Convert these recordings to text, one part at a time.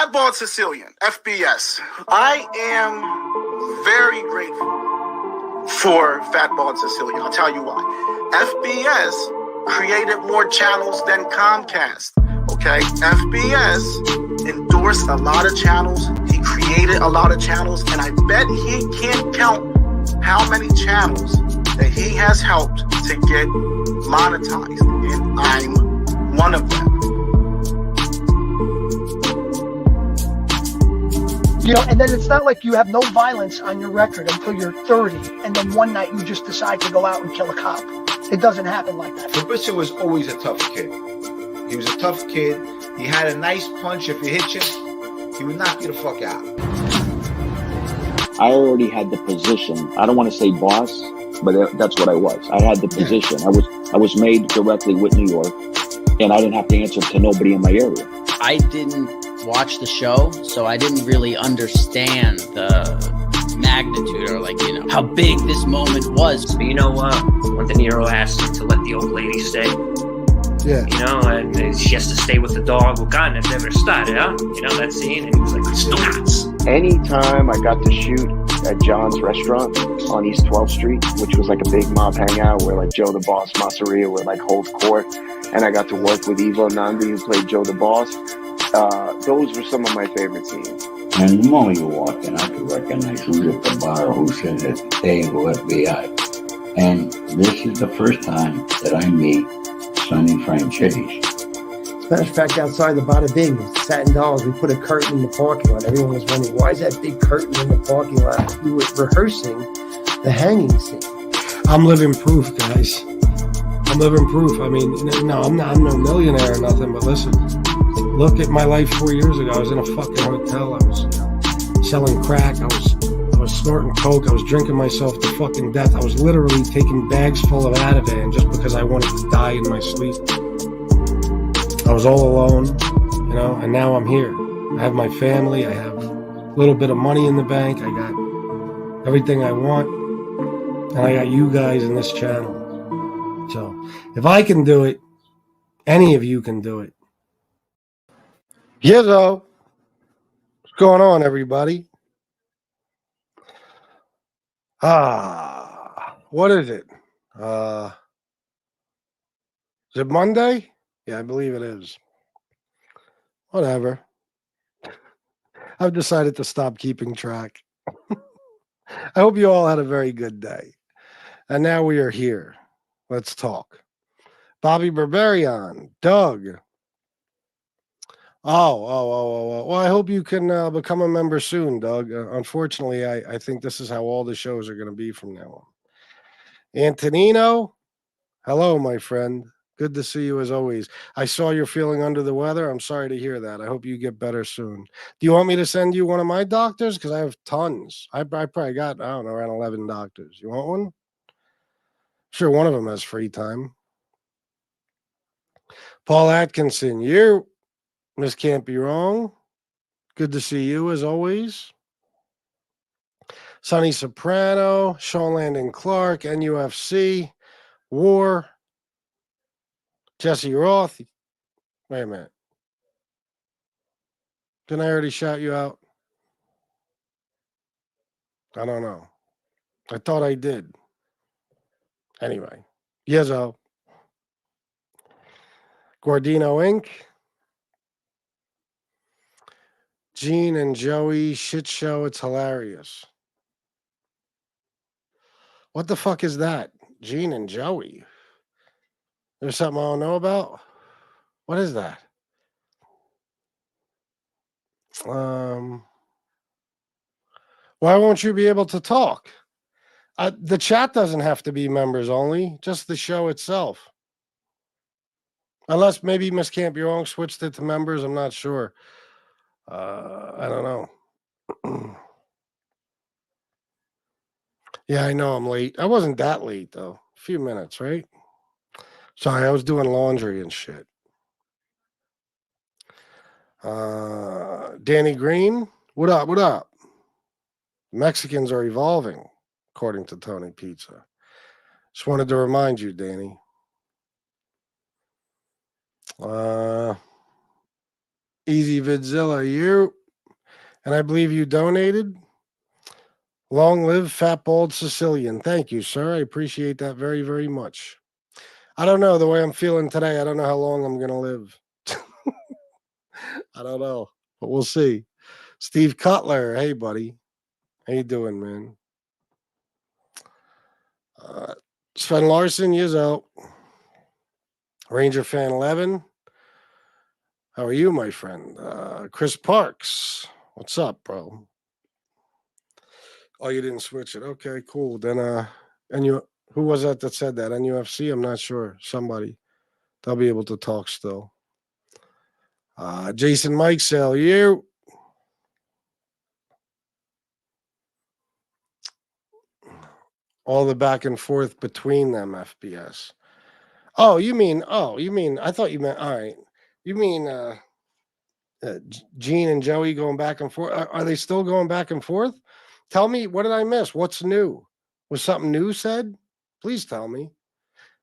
Fat Bald-Sicilian, FBS. I am very grateful for Fat Bald-Sicilian. I'll tell you why. FBS created more channels than Comcast. Okay, FBS endorsed a lot of channels. He created a lot of channels, and I bet he can't count how many channels that he has helped to get monetized, and I'm one of them. You know, and then it's not like you have no violence on your record until you're 30, and then one night you just decide to go out and kill a cop. It doesn't happen like that. Fabrizio was always a tough kid. He was a tough kid. He had a nice punch. If you hit you, he would knock you the fuck out. I already had the position. I don't want to say boss, but that's what I was. I had the position. I was made directly with New York, and I didn't have to answer to nobody in my area. I didn't watch the show, so I didn't really understand the magnitude or, like, you know, how big this moment was. But you know what? When De Niro asked him to let the old lady stay, you know, and she has to stay with the dog. Well, God, I've never started, huh? You know, that scene, and he was like, it's nuts. Anytime I got to shoot at John's restaurant on East 12th Street, which was like a big mob hangout where like Joe the Boss Masseria would like hold court, and I got to work with Nadu, who played Joe the Boss. Those were some of my favorite scenes. And the moment you walk in, I could recognize who's at the bar, who's sitting at the table, FBI. And this is the first time that I meet Sonny Franchitti's. As a matter of fact, outside the Bada Bing, Satin Dolls, we put a curtain in the parking lot. Everyone was wondering, why is that big curtain in the parking lot? We were rehearsing the hanging scene. I'm living proof, guys. I'm living proof. I mean, no, I'm no millionaire or nothing, but listen, look at my life 4 years ago. I was in a fucking hotel. I was selling crack. I was snorting coke. I was drinking myself to fucking death. I was literally taking bags full of Ativan just because I wanted to die in my sleep. I was all alone, you know, and now I'm here. I have my family. I have a little bit of money in the bank. I got everything I want. And I got you guys in this channel. So if I can do it, any of you can do it. Yizzo, what's going on, everybody? What is it? Is it Monday? Yeah, I believe it is. Whatever. I've decided to stop keeping track. I hope you all had a very good day. And now we are here. Let's talk. Bobby Berberian, Doug. Oh. Well, I hope you can become a member soon, Doug. Unfortunately, I think this is how all the shows are going to be from now on. Antonino, hello, my friend. Good to see you as always. I saw you're feeling under the weather. I'm sorry to hear that. I hope you get better soon. Do you want me to send you one of my doctors? Because I have tons. I probably got, I don't know, around 11 doctors. You want one? Sure, one of them has free time. Paul Atkinson, you, Miss Can't Be Wrong. Good to see you as always. Sonny Soprano, Sean Landon Clark, NUFC, War, Jesse Roth. Wait a minute. Didn't I already shout you out? I don't know. I thought I did. Anyway, Yezzo. Guardino Inc. Gene and Joey, shit show, it's hilarious. What the fuck is that? Gene and Joey. There's something I don't know about? What is that? Why won't you be able to talk? The chat doesn't have to be members only, just the show itself. Unless maybe Miss Can't Be Wrong switched it to members, I'm not sure. I don't know. Yeah, I know I'm late. I wasn't that late, though. A few minutes, right? Sorry, I was doing laundry and shit. Danny Green, what up? What up? Mexicans are evolving, according to Tony Pizza. Just wanted to remind you, Danny. Easy Vidzilla, you. And I believe you donated. Long live Fat Bald Sicilian. Thank you, sir. I appreciate that very, very much. I don't know the way I'm feeling today. I don't know how long I'm going to live. I don't know, but we'll see. Steve Cutler. Hey, buddy. How you doing, man? Sven Larson, years out. Ranger Fan 11. How are you, my friend? Chris Parks. What's up, bro? Oh, you didn't switch it. Okay, cool. Then, and you, who was that said that? NUFC? I'm not sure. Somebody. They'll be able to talk still. Jason Mike Sale, you. All the back and forth between them, FBS. You mean, I thought you meant, all right. You mean Gene and Joey going back and forth? Are they still going back and forth? Tell me, what did I miss? What's new? Was something new said? Please tell me.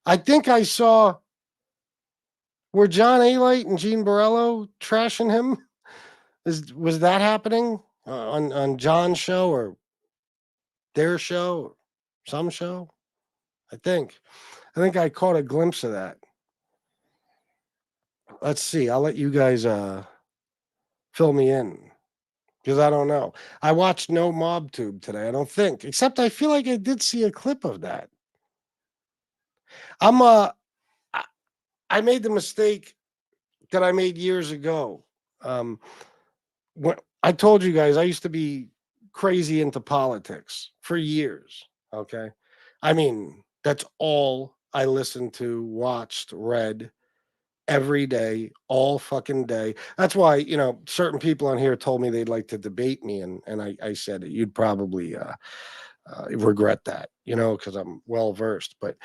I think I saw, were John A-Light and Gene Borello trashing him? Was that happening on John's show or their show or some show? I think I caught a glimpse of that. Let's see. I'll let you guys fill me in because I don't know. I watched no MobTube today. I don't think, except I feel like I did see a clip of that. I made the mistake that I made years ago. When I told you guys I used to be crazy into politics for years. Okay, I mean that's all I listened to, watched, read every day, all fucking day. That's why, certain people on here told me they'd like to debate me. And I said, you'd probably regret that, because I'm well versed. But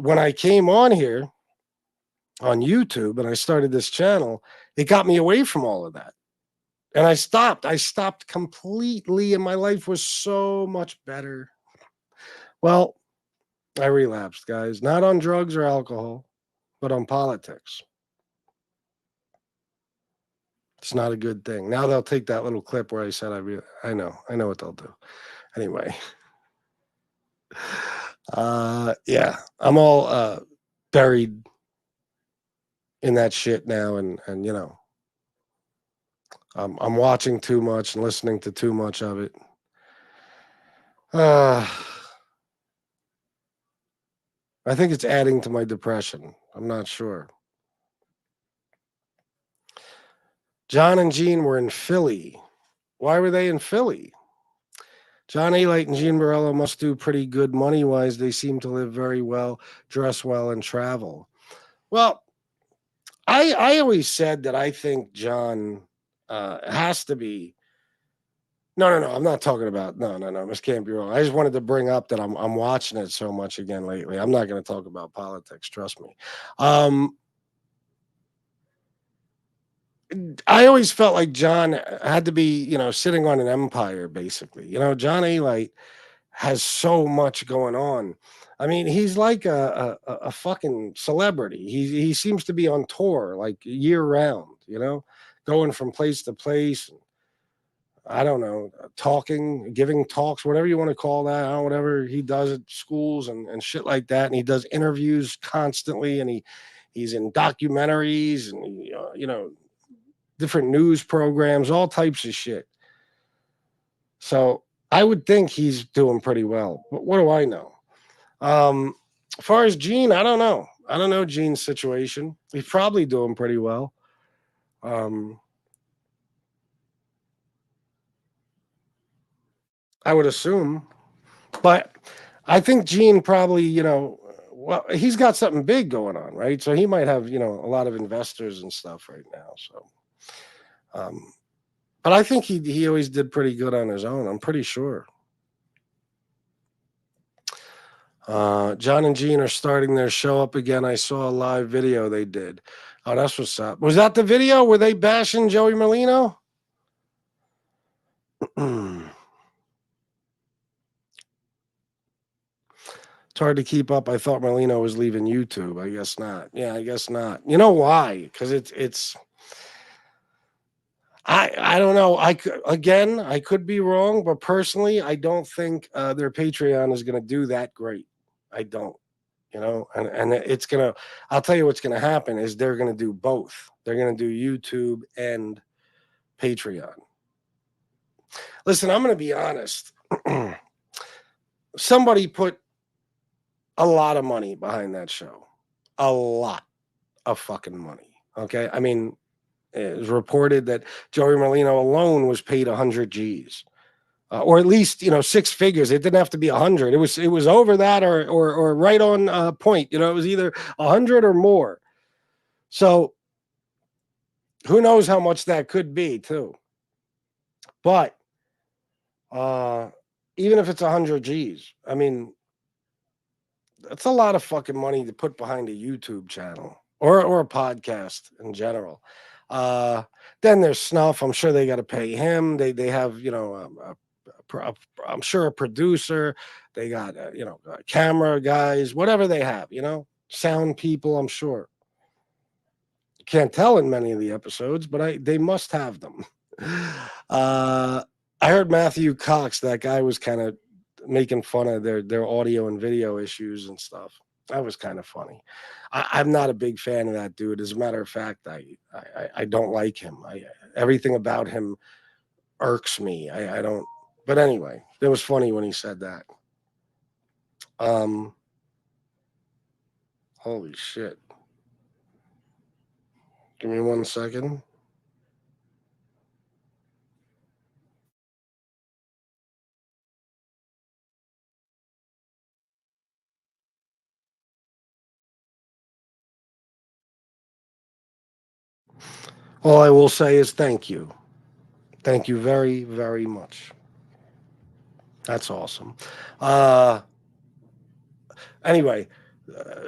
when I came on here on YouTube and I started this channel, it got me away from all of that. And I stopped completely. And my life was so much better. Well, I relapsed, guys, not on drugs or alcohol, but on politics. It's not a good thing. Now they'll take that little clip where I said I know what they'll do. Anyway. Yeah, I'm all buried in that shit now, and I'm watching too much and listening to too much of it. I think it's adding to my depression. I'm not sure. John and Gene were in Philly. Why were they in Philly? John A-Light and Gene Borello must do pretty good money-wise. They seem to live very well, dress well, and travel. Well, I always said that I think John has to be. No. I'm not talking about. No. This can't be wrong. I just wanted to bring up that I'm watching it so much again lately. I'm not going to talk about politics. Trust me. I always felt like John had to be, sitting on an empire, basically. John A-Light has so much going on. I mean, he's like a fucking celebrity. He seems to be on tour like year round, going from place to place. I don't know, talking, giving talks, whatever you want to call that, whatever he does at schools and shit like that. And he does interviews constantly, and he's in documentaries and different news programs, all types of shit. So I would think he's doing pretty well. But what do I know? As far as Gene, I don't know. I don't know Gene's situation. He's probably doing pretty well. I would assume. But I think Gene probably, he's got something big going on, right? So he might have, a lot of investors and stuff right now. So, but I think he always did pretty good on his own. I'm pretty sure. John and Gene are starting their show up again. I saw a live video they did. Oh, that's what's up. Was that the video? Were they bashing Joey Merlino? It's hard to keep up. I thought Merlino was leaving YouTube. I guess not. Yeah, I guess not. You know why? Because it's I don't know. I could be wrong, but personally, I don't think their Patreon is going to do that great. I don't, and it's gonna. I'll tell you what's going to happen is they're going to do both. They're going to do YouTube and Patreon. Listen, I'm going to be honest. Somebody put a lot of money behind that show, a lot of fucking money. Okay, I mean. It was reported that Joey Merlino alone was paid 100 G's, or at least 6 figures. It didn't have to be 100. It was over that or right on point. It was either 100 or more. So who knows how much that could be too. But even if it's 100 G's, I mean, that's a lot of fucking money to put behind a YouTube channel or a podcast in general. Then there's Snuff. I'm sure they got to pay him. They have I'm sure a producer. They got camera guys, whatever they have. Sound people. I'm sure. Can't tell in many of the episodes, but they must have them. I heard Matthew Cox. That guy was kind of making fun of their audio and video issues and stuff. That was kind of funny. I'm not a big fan of that dude. As a matter of fact, I don't like him. Everything about him irks me. I don't. But anyway, it was funny when he said that. Holy shit. Give me 1 second. All I will say is thank you. Thank you very, very much. That's awesome. Anyway,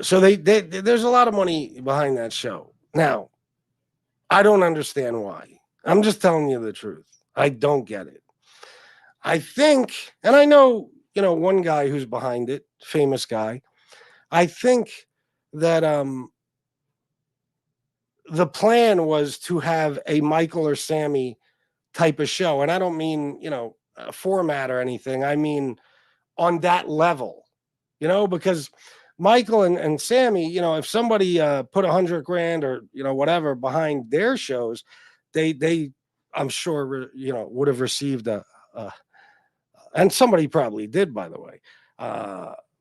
so there's a lot of money behind that show. Now, I don't understand why. I'm just telling you the truth. I don't get it. I think, and I know, one guy who's behind it, famous guy. I think that the plan was to have a Michael or Sammy type of show. And I don't mean, a format or anything. I mean, on that level, because Michael and Sammy, if somebody put $100,000 or, whatever behind their shows, they I'm sure, would have received and somebody probably did, by the way.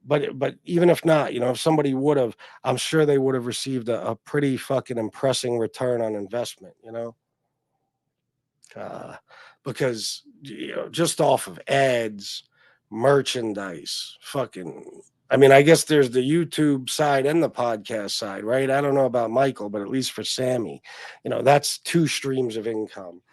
But even if not, if somebody would have, I'm sure they would have received a pretty fucking impressive return on investment, because just off of ads, merchandise, fucking. I mean, I guess there's the YouTube side and the podcast side, right? I don't know about Michael, but at least for Sammy, that's 2 streams of income.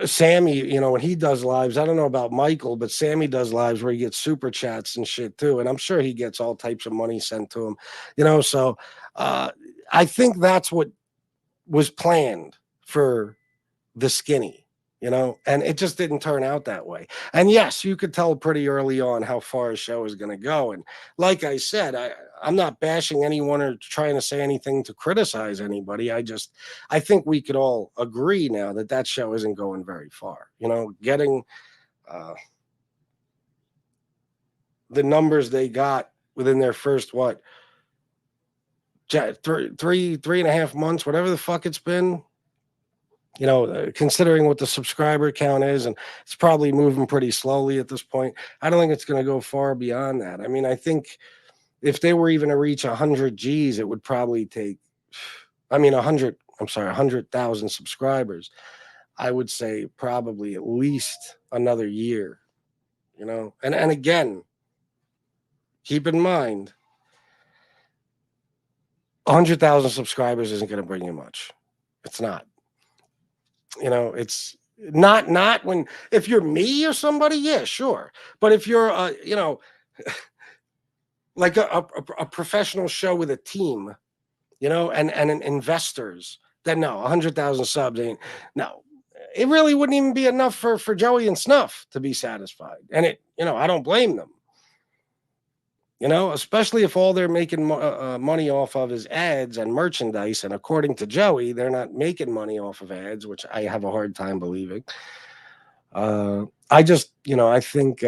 Sammy, when he does lives, I don't know about Michael, but Sammy does lives where he gets super chats and shit too. And I'm sure he gets all types of money sent to him, so I think that's what was planned for the skinny, and it just didn't turn out that way. And yes, you could tell pretty early on how far a show is going to go. And like I said, I'm not bashing anyone or trying to say anything to criticize anybody. I think we could all agree now that show isn't going very far. Getting the numbers they got within their first three and a half months, whatever the fuck it's been. Considering what the subscriber count is, and it's probably moving pretty slowly at this point. I don't think it's going to go far beyond that. I mean, I think if they were even to reach 100 G's, it would probably take, 100,000 subscribers. I would say probably at least another year, and again, keep in mind, 100,000 subscribers isn't going to bring you much. It's not. It's not when, if you're me or somebody, yeah, sure. But if you're, like a professional show with a team, and investors, then no, 100,000 subs ain't, no, it really wouldn't even be enough for Joey and Snuff to be satisfied. And I don't blame them. You know, especially if all they're making money off of is ads and merchandise. And according to Joey, they're not making money off of ads, which I have a hard time believing. I just, I think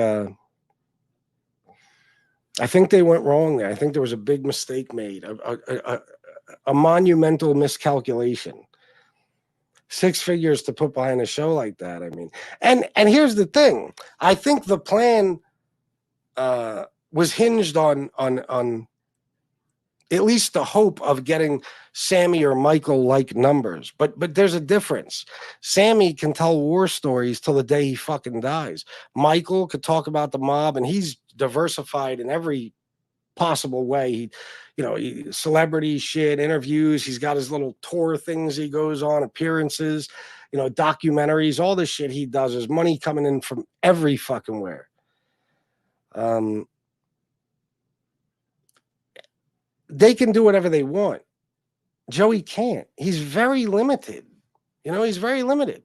they went wrong there. I think there was a big mistake made, a monumental miscalculation. 6 figures to put behind a show like that. I mean, and here's the thing. I think the plan was hinged on at least the hope of getting Sammy or Michael like numbers. But there's a difference. Sammy can tell war stories till the day he fucking dies. Michael could talk about the mob, and he's diversified in every possible way. Celebrity shit, interviews. He's got his little tour things he goes on, appearances, documentaries, all this shit he does. There's money coming in from every fucking where. They can do whatever they want. Joey can't. He's very limited. He's very limited.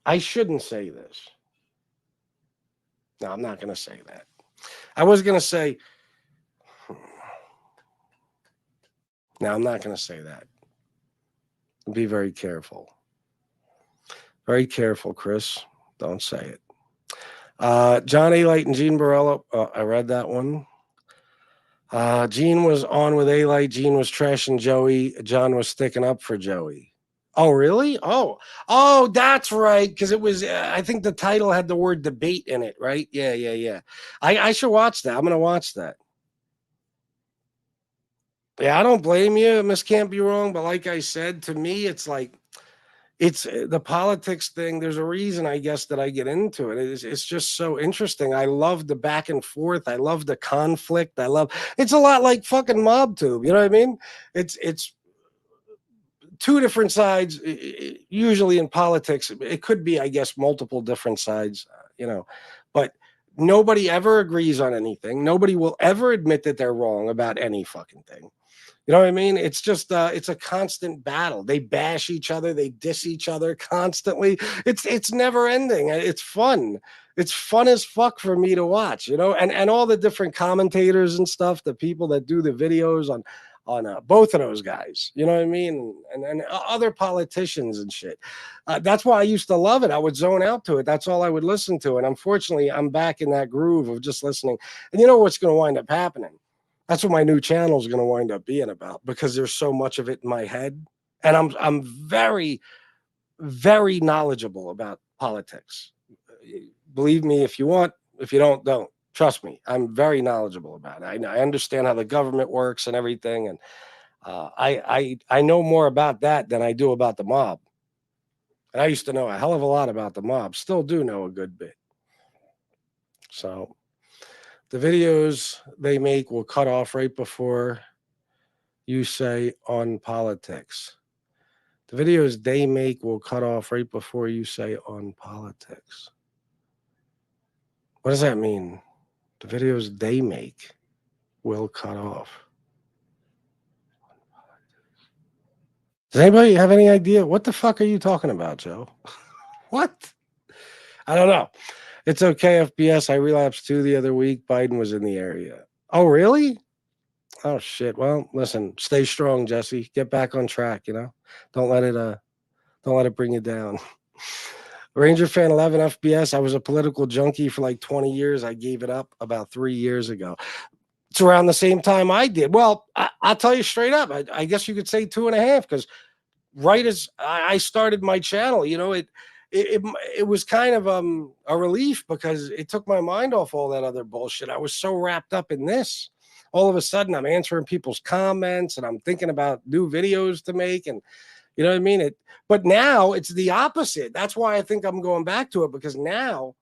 I shouldn't say this. No, I'm not going to say that. I was going to say, no, I'm not going to say that. Be very careful. Very careful, Chris. Don't say it. John A-Light and Gene Barella. I read that one. Gene was on with A-Light. Gene was trashing Joey. John was sticking up for Joey. Oh, really? Oh, that's right. Because it was, I think the title had the word debate in it, right? Yeah. I should watch that. I'm going to watch that. Yeah, I don't blame you. Miss Can't Be Wrong. But like I said, to me, it's like, it's the politics thing. There's a reason, I guess, that I get into it. It's just so interesting. I love the back and forth. I love the conflict. It's a lot like fucking MobTube. You know what I mean? It's two different sides. Usually in politics, it could be, I guess, multiple different sides, but nobody ever agrees on anything. Nobody will ever admit that they're wrong about any fucking thing. You know what I mean? It's just, it's a constant battle. They bash each other. They diss each other constantly. It's never ending. It's fun. It's fun as fuck for me to watch, and all the different commentators and stuff, the people that do the videos on both of those guys, you know what I mean? And other politicians and shit. That's why I used to love it. I would zone out to it. That's all I would listen to. And unfortunately, I'm back in that groove of just listening. And you know what's going to wind up happening? That's what my new channel is going to wind up being about, because there's so much of it in my head. And I'm very, very knowledgeable about politics. Believe me if you want. If you don't. Trust me, I'm very knowledgeable about it. I understand how the government works and everything, and I know more about that than I do about the mob. And I used to know a hell of a lot about the mob. Still do know a good bit. So the videos they make will cut off right before you say on politics. The videos they make will cut off right before you say on politics. What does that mean? The videos they make will cut off. Does anybody have any idea? What the fuck are you talking about, Joe? What? I don't know. It's okay, FBS. I relapsed too the other week. Biden was in the area. Oh, really? Oh, shit. Well, listen, stay strong, Jesse. Get back on track, Don't let it bring you down. Ranger Fan 11 FBS. I was a political junkie for like 20 years. I gave it up about 3 years ago. It's around the same time I did. Well, I'll tell you straight up. I guess you could say 2.5, because right as I started my channel, it was kind of a relief, because it took my mind off all that other bullshit. I was so wrapped up in this. All of a sudden, I'm answering people's comments, and I'm thinking about new videos to make, and you know what I mean? But now it's the opposite. That's why I think I'm going back to it, because now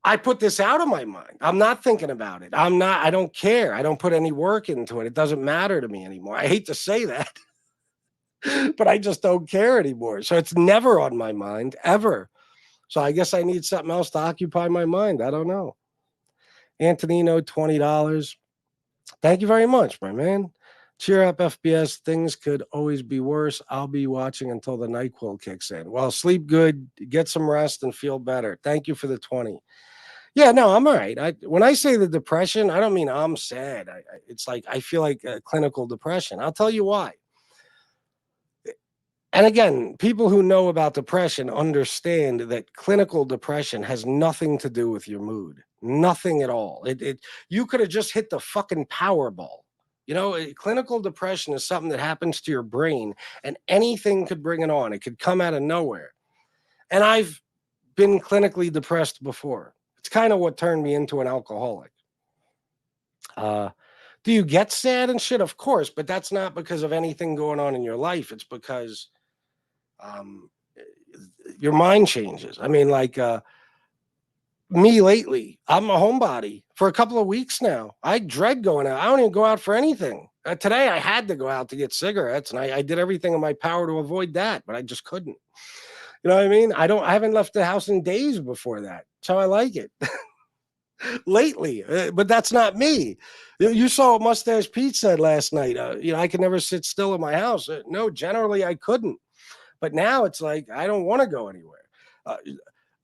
I put this out of my mind. I'm not thinking about it. I don't care. I don't put any work into it. It doesn't matter to me anymore. I hate to say that, but I just don't care anymore. So it's never on my mind, ever. So I guess I need something else to occupy my mind. I don't know. Antonino, $20. Thank you very much, my man. Cheer up, FBS. Things could always be worse. I'll be watching until the NyQuil kicks in. Well, sleep good, get some rest, and feel better. Thank you for the 20. Yeah, no, I'm all right. When I say the depression, I don't mean I'm sad. It's like I feel like clinical depression. I'll tell you why. And again, people who know about depression understand that clinical depression has nothing to do with your mood. Nothing at all. You could have just hit the fucking Powerball. You know, clinical depression is something that happens to your brain, and anything could bring it on. It could come out of nowhere. And I've been clinically depressed before. It's kind of what turned me into an alcoholic. Do you get sad and shit? Of course, but that's not because of anything going on in your life. It's because your mind changes. I mean, like me lately, I'm a homebody for a couple of weeks now. I dread going out. I don't even go out for anything. Today, I had to go out to get cigarettes, and I did everything in my power to avoid that, but I just couldn't. You know what I mean? I haven't left the house in days before that. That's how I like it. Lately, but that's not me. You saw what Mustache Pete said last night. I could never sit still in my house. No, generally I couldn't. But now it's like, I don't want to go anywhere.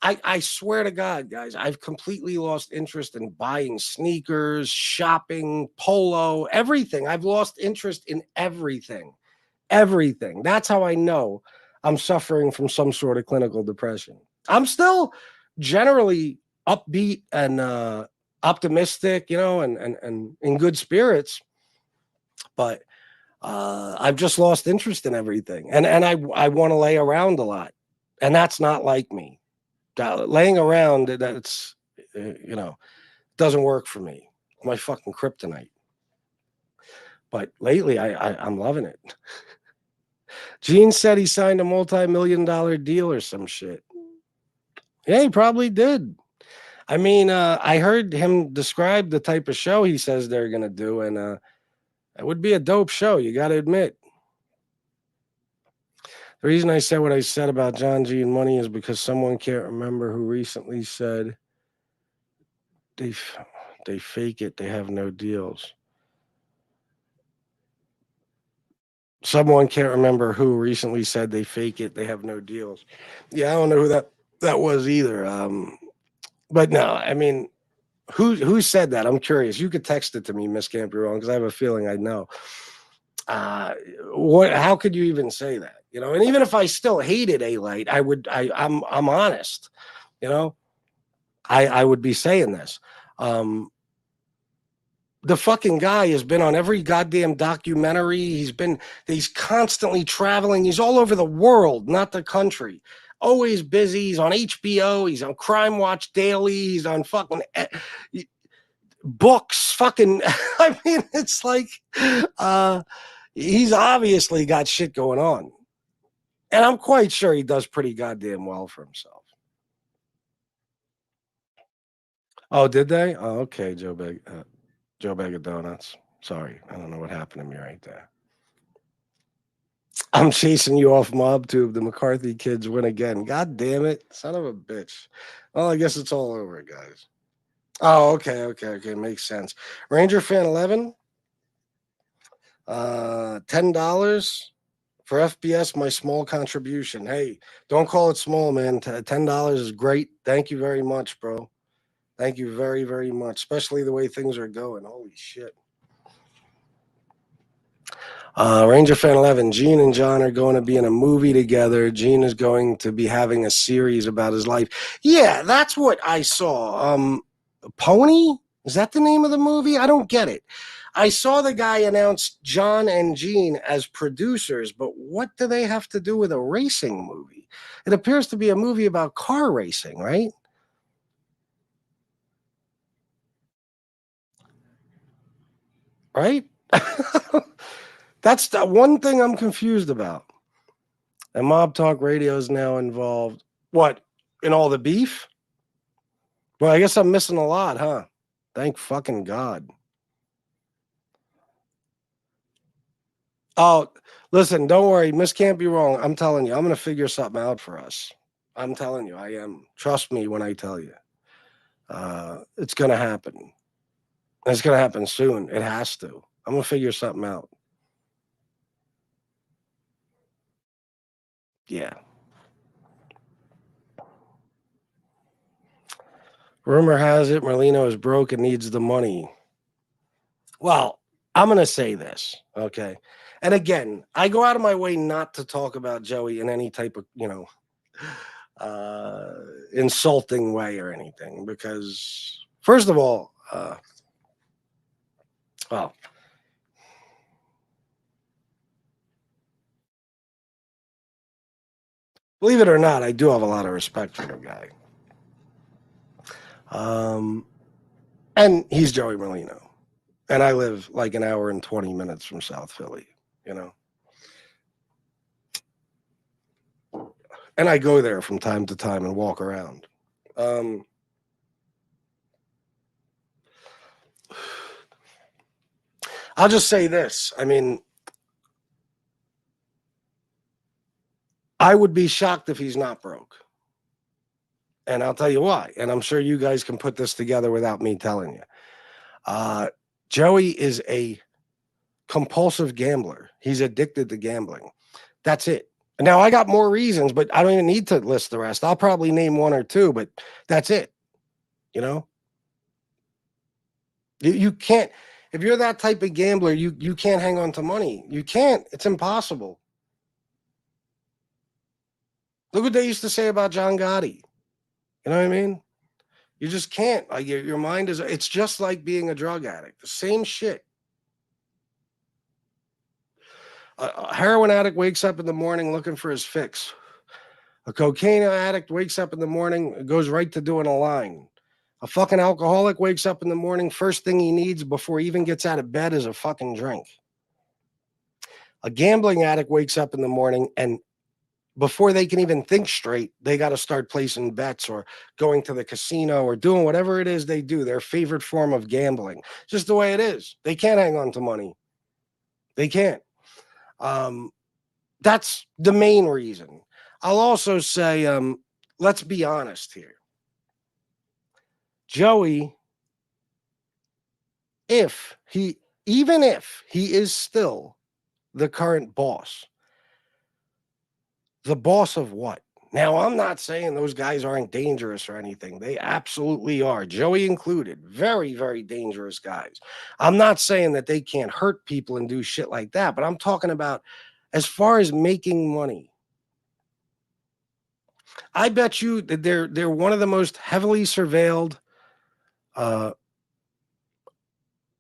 I swear to God, guys, I've completely lost interest in buying sneakers, shopping, polo, everything. I've lost interest in everything. Everything. That's how I know I'm suffering from some sort of clinical depression. I'm still generally upbeat and optimistic, and in good spirits. But I've just lost interest in everything. And I want to lay around a lot. And that's not like me. Laying around, that's, doesn't work for me. My fucking kryptonite. But lately, I'm loving it. Gene said he signed a multi-million-dollar deal or some shit. Yeah, he probably did. I mean, I heard him describe the type of show he says they're going to do, and it would be a dope show, you got to admit. The reason I said what I said about John G and money is because someone can't remember who recently said they fake it, they have no deals. Someone can't remember who recently said they fake it, they have no deals. Yeah, I don't know who that was either. But no, I mean, who said that? I'm curious. You could text it to me, Miss Can't Be Wrong, because I have a feeling I know. How could you even say that? And even if I still hated A-Light, I'm honest. I would be saying this. The fucking guy has been on every goddamn documentary. He's constantly traveling. He's all over the world, not the country. Always busy. He's on HBO. He's on Crime Watch Daily. He's on fucking books. Fucking, I mean, it's like, he's obviously got shit going on. And I'm quite sure he does pretty goddamn well for himself. Oh, did they? Oh, okay, Joe Bag of Donuts. Sorry, I don't know what happened to me right there. I'm chasing you off MobTube. The McCarthy kids win again. God damn it. Son of a bitch. Well, I guess it's all over, guys. Oh, okay. Makes sense. Ranger Fan 11. $10 for FBS, my small contribution. Hey, don't call it small, man. $10 is great. Thank you very much, bro. Thank you very, very much, especially the way things are going. Holy shit. Ranger Fan 11, Gene and John are going to be in a movie together. Gene is going to be having a series about his life. Yeah, that's what I saw. Pony? Is that the name of the movie? I don't get it. I saw the guy announce John and Gene as producers, but what do they have to do with a racing movie? It appears to be a movie about car racing, right? Right? That's the one thing I'm confused about. And Mob Talk Radio is now involved. What? In all the beef? Well, I guess I'm missing a lot, huh? Thank fucking God. Oh, listen, don't worry. Miss Can't Be Wrong. I'm telling you, I'm going to figure something out for us. I'm telling you, I am. Trust me when I tell you. It's going to happen. It's going to happen soon. It has to. I'm going to figure something out. Yeah. Rumor has it Merlino is broke and needs the money. Well, I'm going to say this, okay? And again, I go out of my way not to talk about Joey in any type of, insulting way or anything, because first of all, well, believe it or not, I do have a lot of respect for the guy. And he's Joey Merlino. And I live like an hour and 20 minutes from South Philly, And I go there from time to time and walk around. I'll just say this. I mean, I would be shocked if he's not broke. And I'll tell you why. And I'm sure you guys can put this together without me telling you. Joey is a compulsive gambler. He's addicted to gambling. That's it. Now, I got more reasons, but I don't even need to list the rest. I'll probably name one or two, but that's it. You can't, if you're that type of gambler, you can't hang on to money. You can't. It's impossible. Look what they used to say about John Gotti. You know what I mean? You just can't. Like your mind is, it's just like being a drug addict. The same shit. A heroin addict wakes up in the morning looking for his fix. A cocaine addict wakes up in the morning, goes right to doing a line. A fucking alcoholic wakes up in the morning, first thing he needs before he even gets out of bed is a fucking drink. A gambling addict wakes up in the morning, and before they can even think straight, they got to start placing bets or going to the casino or doing whatever it is they do, their favorite form of gambling. Just the way it is. They can't hang on to money. They can't. That's the main reason. I'll also say, let's be honest here. Joey, even if he is still the current boss, the boss of what? Now, I'm not saying those guys aren't dangerous or anything. They absolutely are. Joey included. Very, very dangerous guys. I'm not saying that they can't hurt people and do shit like that, but I'm talking about as far as making money. I bet you that they're one of the most heavily surveilled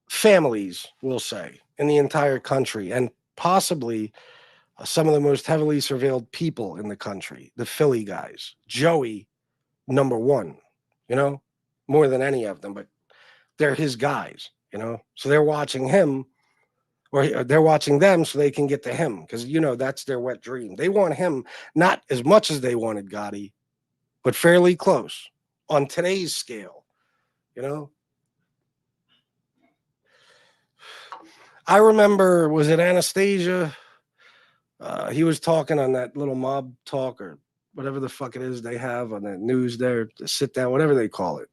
families, we'll say, in the entire country, and possibly some of the most heavily surveilled people in the country, the Philly guys. Joey, number one, more than any of them, but they're his guys, so they're watching him, or they're watching them so they can get to him, because, that's their wet dream. They want him not as much as they wanted Gotti, but fairly close on today's scale, I remember, was it Anastasia? He was talking on that little mob talk or whatever the fuck it is they have on the news there, to sit down, whatever they call it.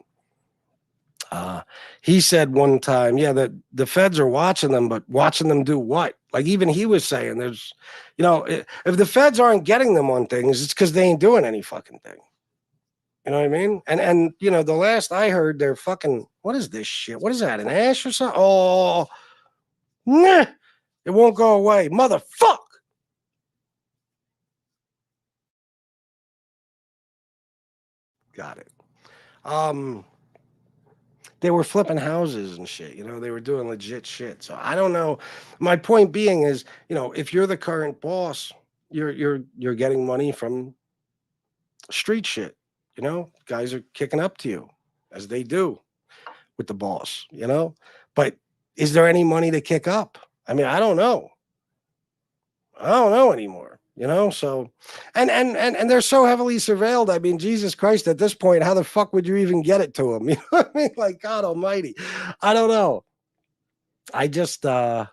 He said one time, yeah, that the feds are watching them, but watching them do what? Like even he was saying there's, if the feds aren't getting them on things, it's because they ain't doing any fucking thing. You know what I mean? And the last I heard, they're fucking, what is this shit? What is that, an ash or something? Oh, nah, it won't go away. Motherfuck. Got it. They were flipping houses and shit, they were doing legit shit. So I don't know. My point being is, if you're the current boss, you're getting money from street shit. Guys are kicking up to you, as they do with the boss, But is there any money to kick up? I mean, I don't know. I don't know anymore, so, and they're so heavily surveilled. I mean, Jesus Christ, at this point, how the fuck would you even get it to them? You know what I mean? Like, God almighty. I don't know. I just, I've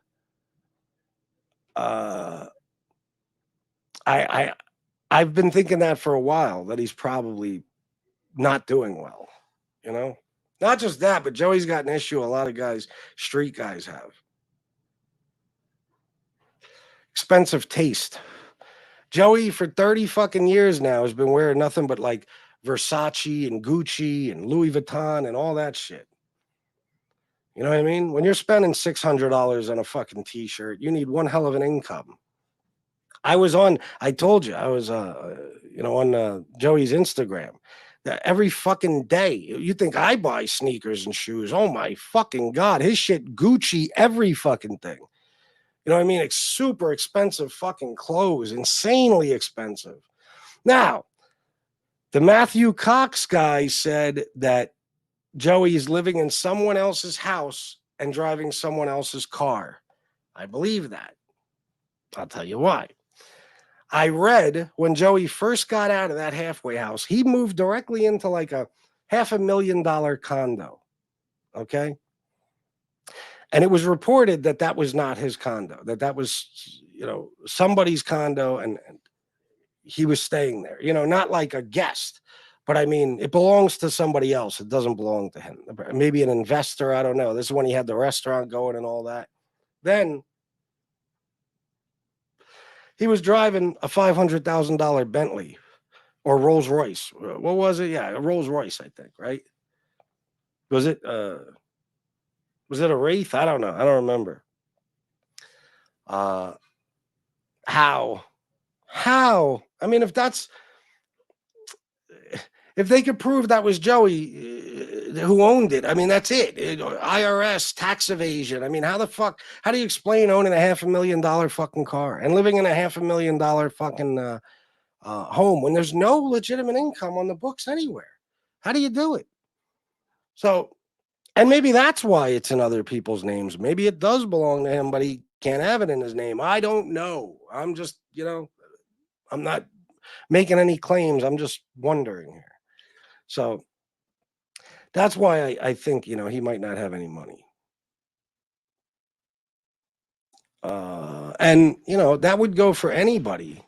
been thinking that for a while, that he's probably not doing well, not just that, but Joey's got an issue a lot of guys, street guys, have. Expensive taste. Joey for 30 fucking years now has been wearing nothing but like Versace and Gucci and Louis Vuitton and all that shit. You know what I mean? When you're spending $600 on a fucking t-shirt, you need one hell of an income. I told you, I was, on Joey's Instagram. Every fucking day, you think I buy sneakers and shoes. Oh my fucking God. His shit, Gucci, every fucking thing. You know what I mean? It's super expensive fucking clothes, insanely expensive. Now, the Matthew Cox guy said that Joey is living in someone else's house and driving someone else's car. I believe that. I'll tell you why. I read when Joey first got out of that halfway house, he moved directly into like a $500,000 condo. Okay. And it was reported that that was not his condo, that was, somebody's condo and he was staying there, not like a guest, but I mean, it belongs to somebody else. It doesn't belong to him. Maybe an investor. I don't know. This is when he had the restaurant going and all that. Then he was driving a $500,000 Bentley or Rolls Royce. What was it? Yeah, a Rolls Royce, I think, right? Was it a Wraith? I don't know. I don't remember. How? I mean, if they could prove that was Joey who owned it, I mean, that's it. IRS, tax evasion. I mean, how do you explain owning a $500,000 fucking car and living in a $500,000 fucking home when there's no legitimate income on the books anywhere? How do you do it? So, and maybe that's why it's in other people's names. Maybe it does belong to him, but he can't have it in his name. I don't know. I'm just, I'm not making any claims. I'm just wondering here. So that's why I think, he might not have any money. And, that would go for anybody.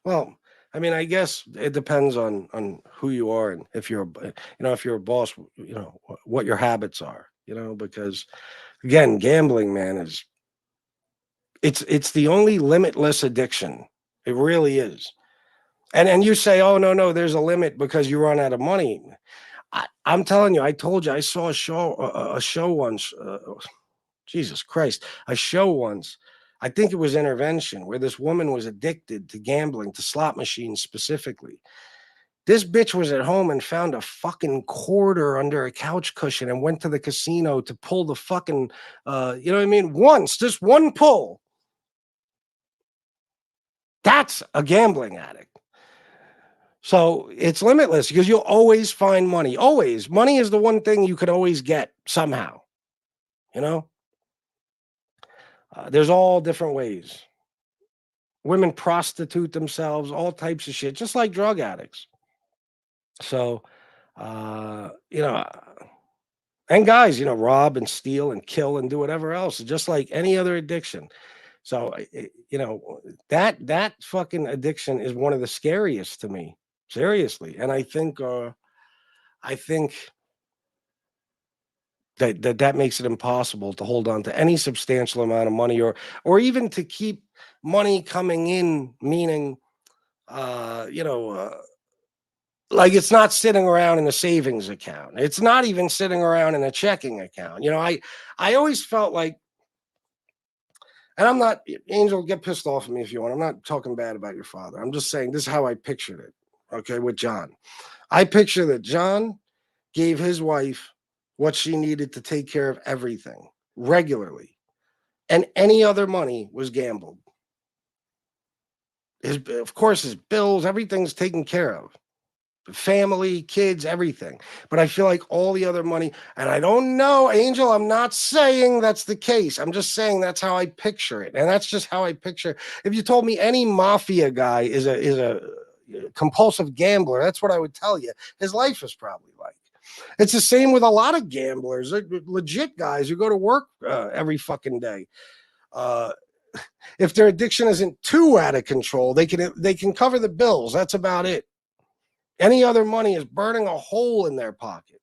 Well, I mean, I guess it depends on who you are and if you're a boss, what your habits are, because again, gambling, man, it's the only limitless addiction. It really is. And you say, oh, no, there's a limit because you run out of money. I'm telling you, I told you, I saw a show once. Jesus Christ, a show once. I think it was Intervention, where this woman was addicted to gambling, to slot machines specifically. This bitch was at home and found a fucking quarter under a couch cushion and went to the casino to pull the fucking, you know what I mean? Once, just one pull. That's a gambling addict. So it's limitless because you'll always find money. Always. Money is the one thing you could always get somehow. There's all different ways. Women prostitute themselves, all types of shit, just like drug addicts. So, and guys, rob and steal and kill and do whatever else, just like any other addiction. So, that fucking addiction is one of the scariest to me, seriously. And I think that makes it impossible to hold on to any substantial amount of money or even to keep money coming in, meaning, like it's not sitting around in a savings account. It's not even sitting around in a checking account. I always felt like, and I'm not, Angel, get pissed off at me if you want. I'm not talking bad about your father. I'm just saying this is how I pictured it, okay, with John. I picture that John gave his wife what she needed to take care of everything regularly. And any other money was gambled. Of course, his bills, everything's taken care of. Family, kids, everything. But I feel like all the other money, and I don't know, Angel, I'm not saying that's the case. I'm just saying that's how I picture it. And that's just how I picture. If you told me any mafia guy is a compulsive gambler, that's what I would tell you. His life is probably like. It's the same with a lot of gamblers, legit guys who go to work every fucking day. If their addiction isn't too out of control, they can cover the bills. That's about it. Any other money is burning a hole in their pocket.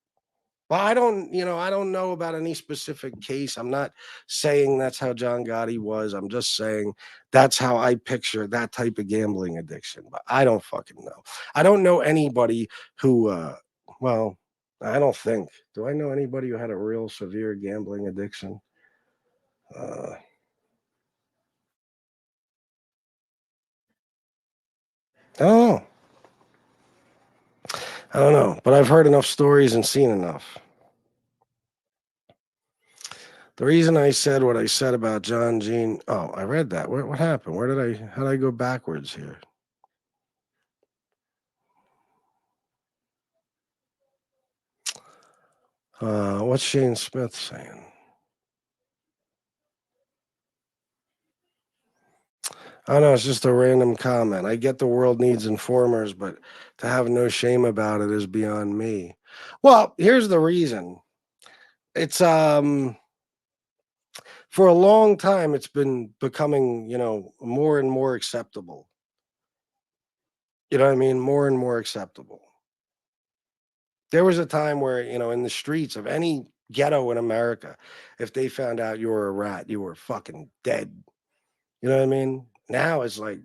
Well, I don't know about any specific case. I'm not saying that's how John Gotti was. I'm just saying that's how I picture that type of gambling addiction. But I don't fucking know. I don't know anybody who, well, I don't think. Do I know anybody who had a real severe gambling addiction? Oh, I don't know, but I've heard enough stories and seen enough. The reason I said what I said about John Gene, oh, I read that. What happened? How did I go backwards here? What's Shane Smith saying? I don't know. It's just a random comment. I get the world needs informers, but to have no shame about it is beyond me. Well, here's the reason. It's for a long time it's been becoming, more and more acceptable. You know what I mean? More and more acceptable. There was a time where, in the streets of any ghetto in America, if they found out you were a rat, you were fucking dead. You know what I mean? Now it's like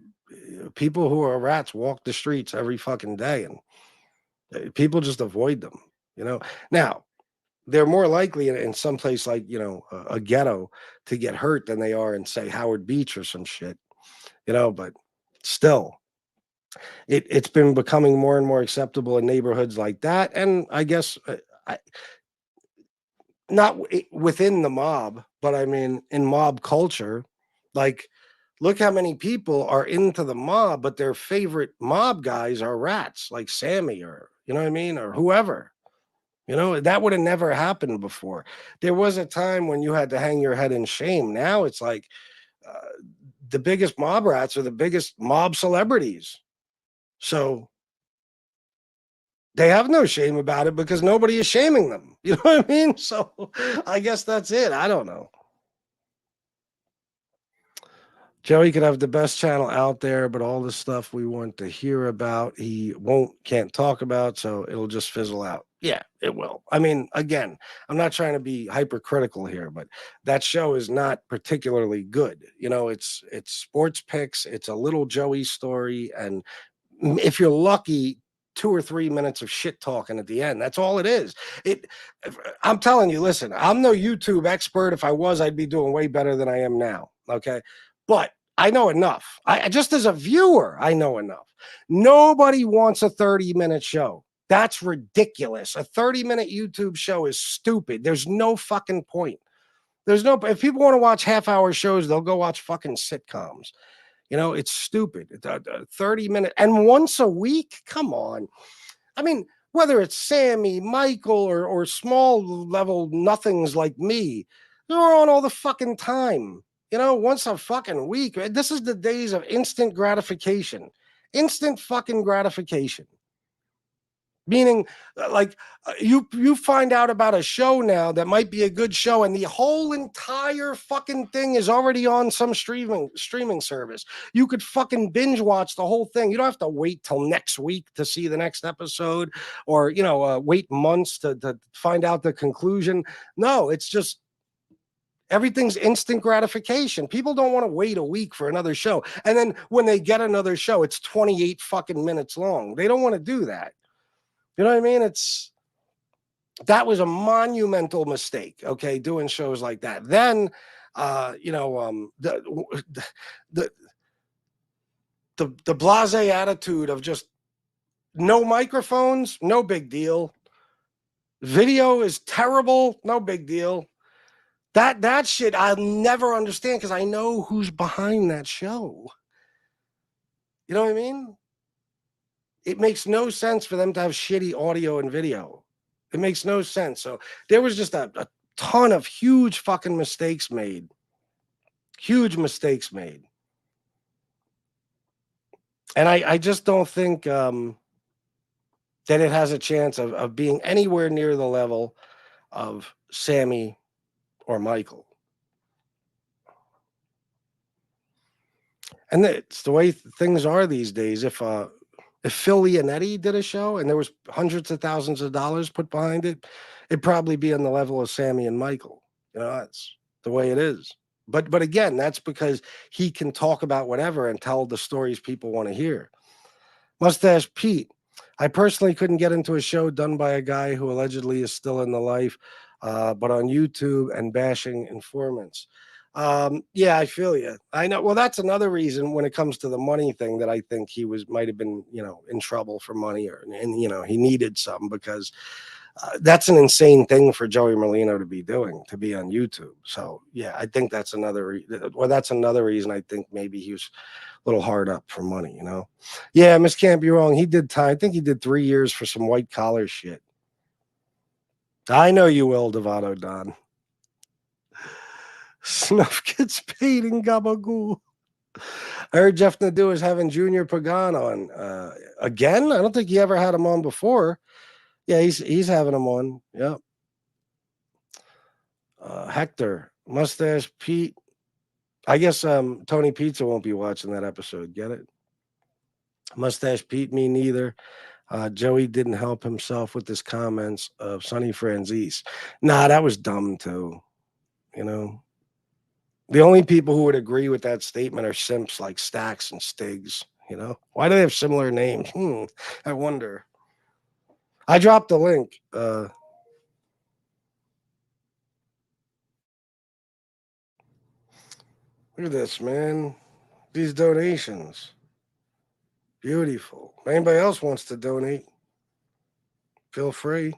people who are rats walk the streets every fucking day and people just avoid them, Now, they're more likely in some place like, a ghetto to get hurt than they are in, say, Howard Beach or some shit, but still, it's been becoming more and more acceptable in neighborhoods like that. And I guess not within the mob, but I mean, in mob culture, like, look how many people are into the mob, but their favorite mob guys are rats, like Sammy or, you know what I mean? Or whoever. That would have never happened before. There was a time when you had to hang your head in shame. Now it's like the biggest mob rats are the biggest mob celebrities. So they have no shame about it because nobody is shaming them. You know what I mean? So I guess that's it. I don't know. Joey could have the best channel out there, but all the stuff we want to hear about, he can't talk about, so it'll just fizzle out. Yeah, it will. I mean, again, I'm not trying to be hypercritical here, but that show is not particularly good. It's sports picks, it's a little Joey story, and if you're lucky, 2 or 3 minutes of shit talking at the end. That's all it is. I'm telling you, listen, I'm no YouTube expert. If I was, I'd be doing way better than I am now. Okay. But I know enough. I just as a viewer, I know enough. Nobody wants a 30-minute show. That's ridiculous. A 30-minute YouTube show is stupid. There's no fucking point. If people want to watch half-hour shows, they'll go watch fucking sitcoms. It's stupid. 30-minute and once a week. Come on. I mean, whether it's Sammy, Michael, or small level nothings like me, they're on all the fucking time. Once a fucking week. This is the days of instant gratification. Instant fucking gratification. Meaning, you find out about a show now that might be a good show, and the whole entire fucking thing is already on some streaming service. You could fucking binge watch the whole thing. You don't have to wait till next week to see the next episode, or wait months to find out the conclusion. No, it's just everything's instant gratification. People don't want to wait a week for another show, and then when they get another show, it's 28 fucking minutes long. They don't want to do that. You know what I mean? That was a monumental mistake. Okay, doing shows like that. Then, the blasé attitude of just no microphones, no big deal. Video is terrible, no big deal. That shit I'll never understand because I know who's behind that show. You know what I mean? It makes no sense for them to have shitty audio and video. It makes no sense. So there was just a ton of huge fucking mistakes made. Huge mistakes made. And I just don't think that it has a chance of being anywhere near the level of Sammy or Michael. And it's the way things are these days. If If Phil Leonetti did a show and there was hundreds of thousands of dollars put behind it, it'd probably be on the level of Sammy and Michael. You know, that's the way it is. But again, that's because he can talk about whatever and tell the stories people want to hear. Mustache Pete. I personally couldn't get into a show done by a guy who allegedly is still in the life, but on YouTube and bashing informants. Yeah, I feel you. I know. Well, that's another reason when it comes to the money thing that I think he might have been, in trouble for money, and he needed some, because that's an insane thing for Joey Merlino to be doing, to be on YouTube. So yeah, I think that's another. That's another reason I think maybe he was a little hard up for money. Yeah, Miss Can't Be Wrong. He did time. I think he did 3 years for some white collar shit. I know you will, Devato Don. Snuff gets paid in Gabagool. I heard Jeff Nadu is having Junior Pagan on again. I don't think he ever had him on before. Yeah, he's having him on. Yep. Hector, Mustache Pete. I guess Tony Pizza won't be watching that episode. Get it? Mustache Pete, me neither. Joey didn't help himself with his comments of Sonny Franzese. Nah, that was dumb too. The only people who would agree with that statement are simps like Stax and Stiggs. Why do they have similar names? I wonder. I dropped the link. Look at this, man. These donations. Beautiful. If anybody else wants to donate, feel free.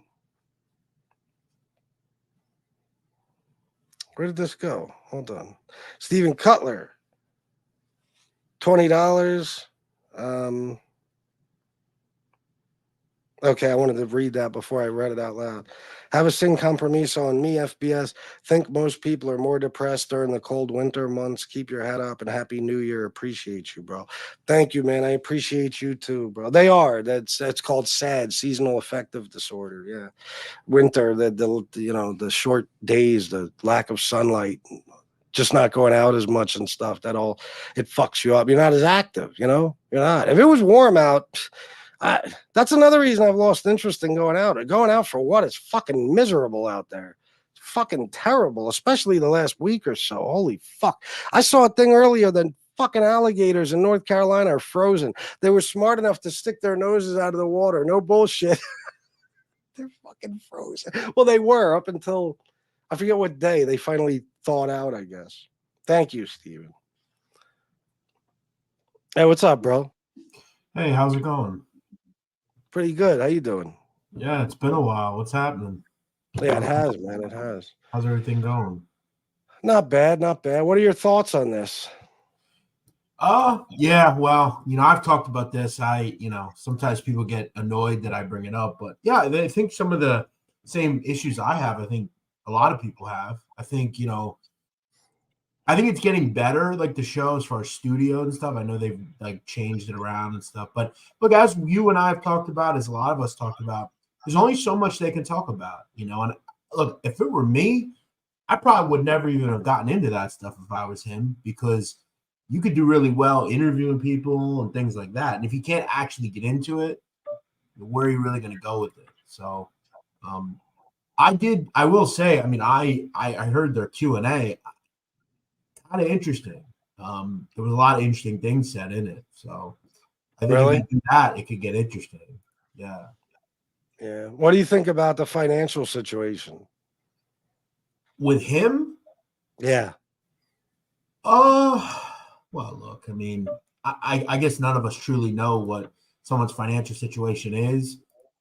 Where did this go? Hold on. Stephen Cutler, $20. Okay, I wanted to read that before I read it out loud. Have a sin compromiso on me, FBS. Think most people are more depressed during the cold winter months. Keep your head up and Happy New Year. Appreciate you, bro. Thank you, man. I appreciate you too, bro. They are. That's called SAD, seasonal affective disorder. Yeah, winter. The short days, the lack of sunlight, just not going out as much and stuff. It fucks you up. You're not as active. You're not. If it was warm out. That's another reason I've lost interest in going out. Going out for what? It's fucking miserable out there. It's fucking terrible, especially the last week or so. Holy fuck. I saw a thing earlier that fucking alligators in North Carolina are frozen. They were smart enough to stick their noses out of the water. No bullshit. They're fucking frozen. Well, they were up until, I forget what day, they finally thawed out, I guess. Thank you, Steven. Hey, what's up, bro? Hey, how's it going? Pretty good. How you doing? Yeah, it's been a while. What's happening? Yeah, it has, man. It has. How's everything going? Not bad, not bad. What are your thoughts on this? Yeah, well, I've talked about this. Sometimes people get annoyed that I bring it up, but yeah, I think some of the same issues I have, I think a lot of people have. I think it's getting better, like the show as far as studio and stuff. I know they've changed it around and stuff. But look, as you and I have talked about, as a lot of us talked about, there's only so much they can talk about, And look, if it were me, I probably would never even have gotten into that stuff if I was him, because you could do really well interviewing people and things like that. And if you can't actually get into it, where are you really going to go with it? So I will say, I heard their Q&A. Kind of interesting. There was a lot of interesting things said in it. So I think if you do that, it could get interesting. Yeah. Yeah. What do you think about the financial situation with him? Yeah. Well, look, I guess none of us truly know what someone's financial situation is.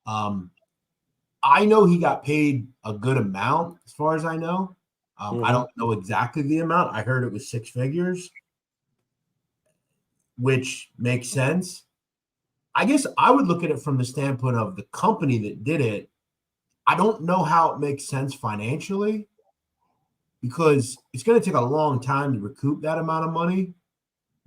I know he got paid a good amount, as far as I know. I don't know exactly the amount. I heard it was 6 figures, which makes sense. I guess I would look at it from the standpoint of the company that did it. I don't know how it makes sense financially, because it's going to take a long time to recoup that amount of money,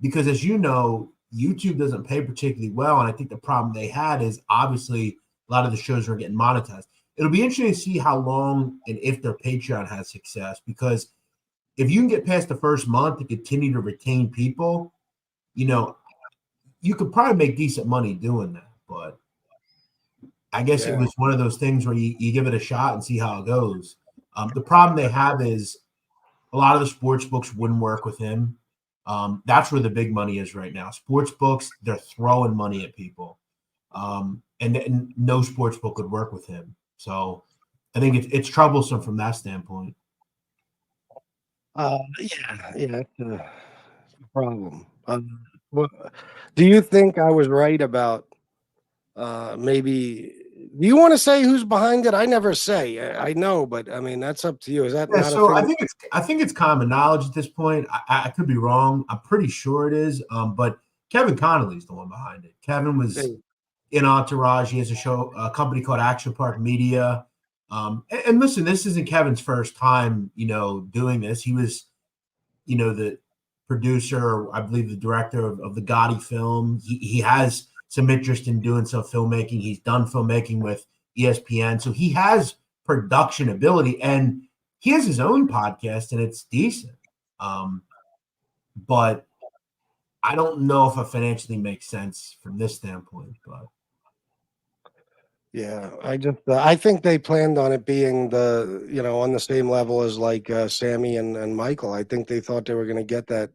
because, as you know, YouTube doesn't pay particularly well. And I think the problem they had is obviously a lot of the shows are getting monetized. It'll be interesting to see how long and if their Patreon has success, because if you can get past the first month and continue to retain people, you could probably make decent money doing that, but I guess it was one of those things where you give it a shot and see how it goes. The problem they have is a lot of the sports books wouldn't work with him. That's where the big money is right now. Sports books, they're throwing money at people. And no sports book would work with him. So I think it's troublesome from that standpoint. Yeah, it's a problem. Do you think I was right about maybe? Do you want to say who's behind it? I never say. I know, but I mean that's up to you. Is that not so a thing? I think it's common knowledge at this point. I could be wrong. I'm pretty sure it is. But Kevin Connolly's the one behind it. Kevin was in Entourage. He has a company called Action Park Media. And listen, this isn't Kevin's first time, doing this. He was, the producer, I believe the director of the Gotti film. He has some interest in doing some filmmaking. He's done filmmaking with ESPN. So he has production ability, and he has his own podcast, and it's decent. But I don't know if it financially makes sense from this standpoint, but yeah, I think they planned on it being on the same level as like Sammy and Michael. I think they thought they were going to get that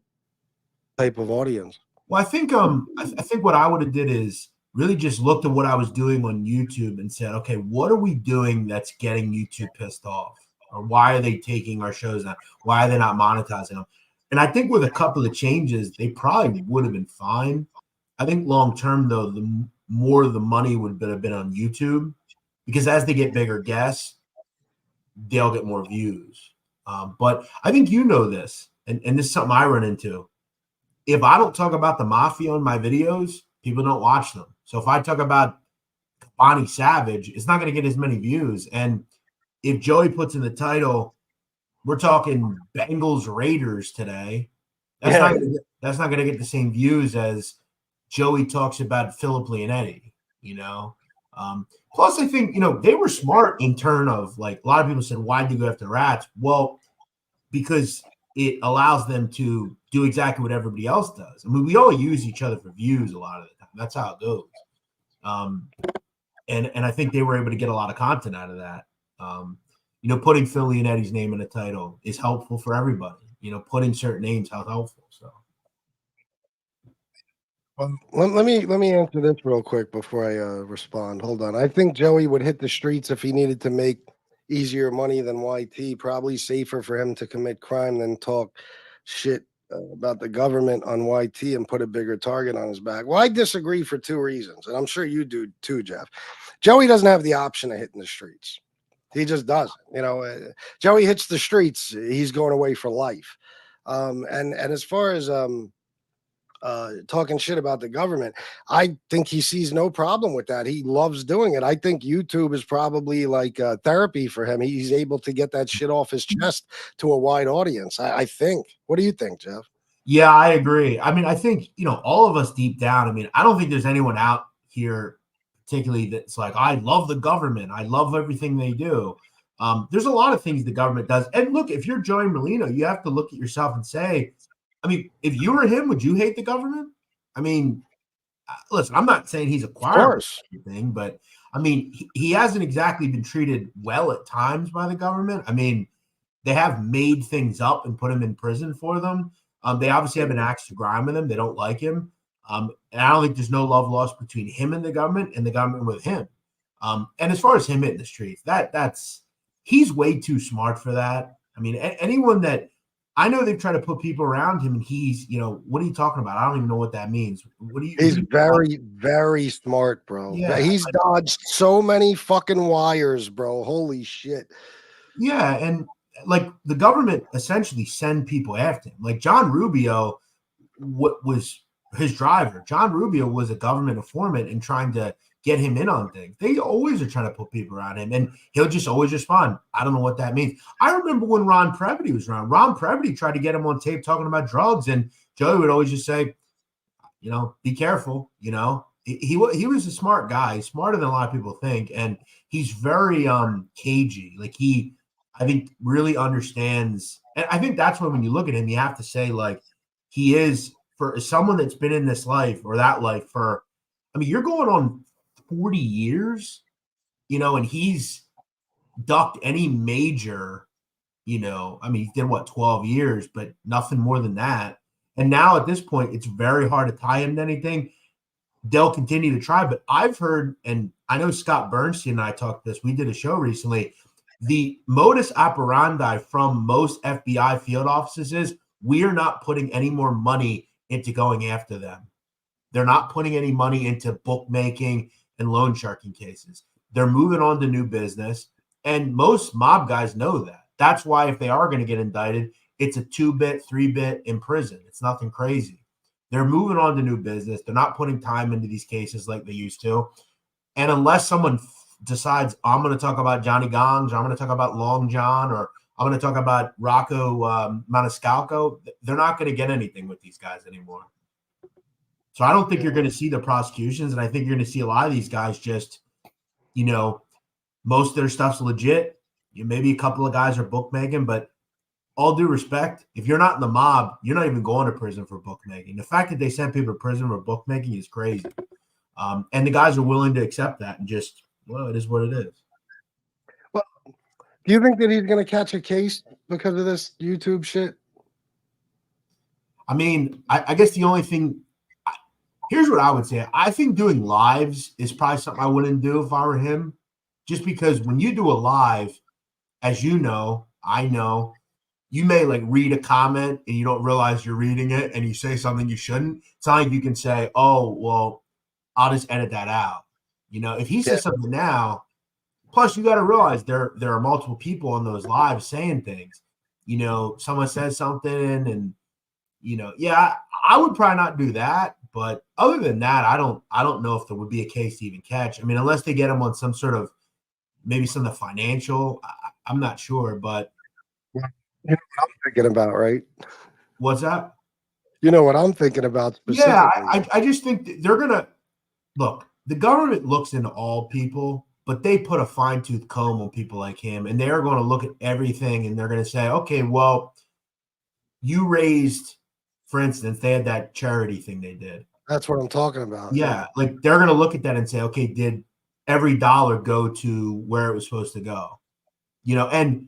type of audience. Well, I think what I would have did is really just looked at what I was doing on YouTube and said, okay, what are we doing that's getting YouTube pissed off? Or why are they taking our shows down? Why are they not monetizing them? And I think with a couple of changes, they probably would have been fine. I think long term, though, the more of the money would have been on YouTube, because as they get bigger guests, they'll get more views. But I think this, and this is something I run into. If I don't talk about the mafia on my videos, people don't watch them. So if I talk about Bonnie Savage, it's not going to get as many views. And if Joey puts in the title, we're talking Bengals Raiders today, that's not going to get the same views as Joey talks about Philip Leonetti, Plus, I think, they were smart in turn of, like, a lot of people said, why did you go after Rats? Well, because it allows them to do exactly what everybody else does. I mean, we all use each other for views a lot of the time. That's how it goes. And I think they were able to get a lot of content out of that. Putting Phil Leonetti's name in the title is helpful for everybody. Putting certain names how helpful. So. Let me answer this real quick before I respond. Hold on. I think Joey would hit the streets if he needed to make easier money than YT. Probably safer for him to commit crime than talk shit about the government on YT and put a bigger target on his back. Well, I disagree for two reasons, and I'm sure you do too, Jeff. Joey doesn't have the option of hitting the streets. He just doesn't. Joey hits the streets, he's going away for life. And as far as talking shit about the government, I think he sees no problem with that. He loves doing it. I think YouTube is probably like therapy for him. He's able to get that shit off his chest to a wide audience. I think. What do you think, Jeff? Yeah, I agree. I mean, I think, all of us deep down, I mean, I don't think there's anyone out here particularly that's like, I love the government. I love everything they do. There's a lot of things the government does. And look, if you're Joey Merlino, you have to look at yourself and say, I mean, if you were him, would you hate the government? I mean, listen, I'm not saying he's acquired anything, but I mean, he hasn't exactly been treated well at times by the government. I mean, they have made things up and put him in prison for them. They obviously have an axe to grind with him. They don't like him. And I don't think there's no love lost between him and the government with him. And as far as him hitting the streets, he's way too smart for that. I mean, anyone that I know, they've tried to put people around him, and he's, what are you talking about? I don't even know what that means. He's very, very smart, bro. Yeah, he's dodged so many fucking wires, bro. Holy shit. Yeah, and like the government essentially send people after him. Like John Rubio, what was his driver? John Rubio was a government informant and trying to get him in on things. They always are trying to put people around him, and he'll just always respond. I don't know what that means. I remember when Ron Previty was around. Ron Previty tried to get him on tape talking about drugs, and Joey would always just say, be careful. He was a smart guy. He's smarter than a lot of people think, and he's very cagey. Like I think really understands, and I think that's when you look at him, you have to say, like, he is for someone that's been in this life or that life for, I mean, you're going on 40 years, and he's ducked any major, I mean, he did what, 12 years, but nothing more than that. And now at this point, it's very hard to tie him to anything. They'll continue to try, but I've heard, and I know Scott Bernstein and I talked this, we did a show recently. The modus operandi from most FBI field offices is we are not putting any more money into going after them. They're not putting any money into bookmaking and loan sharking cases. They're moving on to new business. And most mob guys know that. That's why if they are going to get indicted, it's a 2-bit, 3-bit in prison. It's nothing crazy. They're moving on to new business. They're not putting time into these cases like they used to. And unless someone decides, I'm going to talk about Johnny Gongs, or I'm going to talk about Long John, or I'm going to talk about Rocco Maniscalco, they're not going to get anything with these guys anymore. So I don't think you're going to see the prosecutions, and I think you're going to see a lot of these guys just, most of their stuff's legit. Maybe a couple of guys are bookmaking, but all due respect, if you're not in the mob, you're not even going to prison for bookmaking. The fact that they send people to prison for bookmaking is crazy. And the guys are willing to accept that and just, well, it is what it is. Well, do you think that he's going to catch a case because of this YouTube shit? I mean, I guess the only thing, here's what I would say. I think doing lives is probably something I wouldn't do if I were him, just because when you do a live, as you know, I know, you may like read a comment and you don't realize you're reading it and you say something you shouldn't. It's not like you can say, oh, well, I'll just edit that out. If he says something now, plus you got to realize there are multiple people on those lives saying things. Someone says something and, I would probably not do that. But other than that, I don't know if there would be a case to even catch. I mean, unless they get him on some sort of, maybe some of the financial, I'm not sure, but. You know what I'm thinking about, right? What's that? You know what I'm thinking about specifically. Yeah, I just think they're going to look, the government looks into all people, but they put a fine-tooth comb on people like him, and they're going to look at everything, and they're going to say, okay, well, you raised, for instance, they had that charity thing they did. That's what I'm talking about. Yeah, like they're going to look at that and say, okay, did every dollar go to where it was supposed to go? And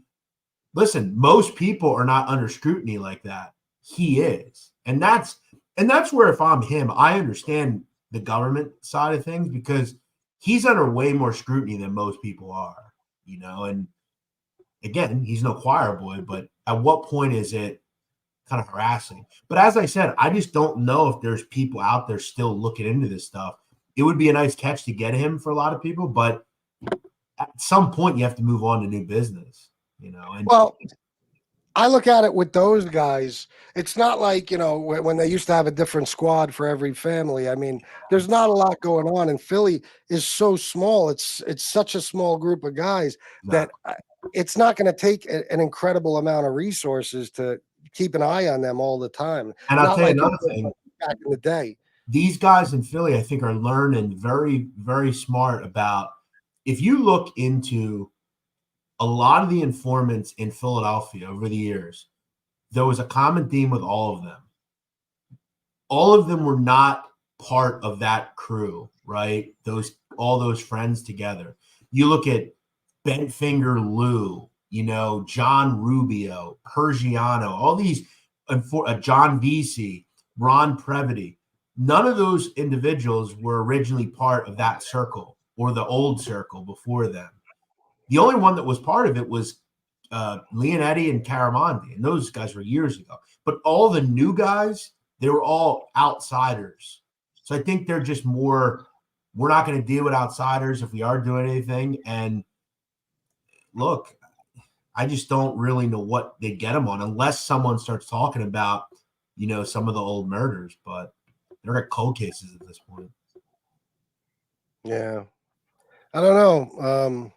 listen, most people are not under scrutiny like that. He is. And that's where, if I'm him, I understand the government side of things because he's under way more scrutiny than most people are, and again, he's no choir boy, but at what point is it kind of harassing? But as I said, I just don't know if there's people out there still looking into this stuff. It would be a nice catch to get him for a lot of people, but at some point you have to move on to new business. And well, I look at it with those guys. It's not like, when they used to have a different squad for every family. I mean, there's not a lot going on, and Philly is so small. It's such a small group of guys that it's not going to take an incredible amount of resources to keep an eye on them all the time. And I'll tell you another thing. Back in the day, these guys in Philly, I think, are learning very, very smart about, if you look into a lot of the informants in Philadelphia over the years, there was a common theme with all of them. All of them were not part of that crew, right? All those friends together. You look at Bent Finger Lou, John Rubio, Pergiano, all these, John Vesey, Ron Previty. None of those individuals were originally part of that circle or the old circle before them. The only one that was part of it was Leonetti and Caramondi, and those guys were years ago. But all the new guys, they were all outsiders. So I think they're just more, we're not going to deal with outsiders if we are doing anything. And look, I just don't really know what they get them on unless someone starts talking about, some of the old murders. But they're at cold cases at this point. Yeah. I don't know.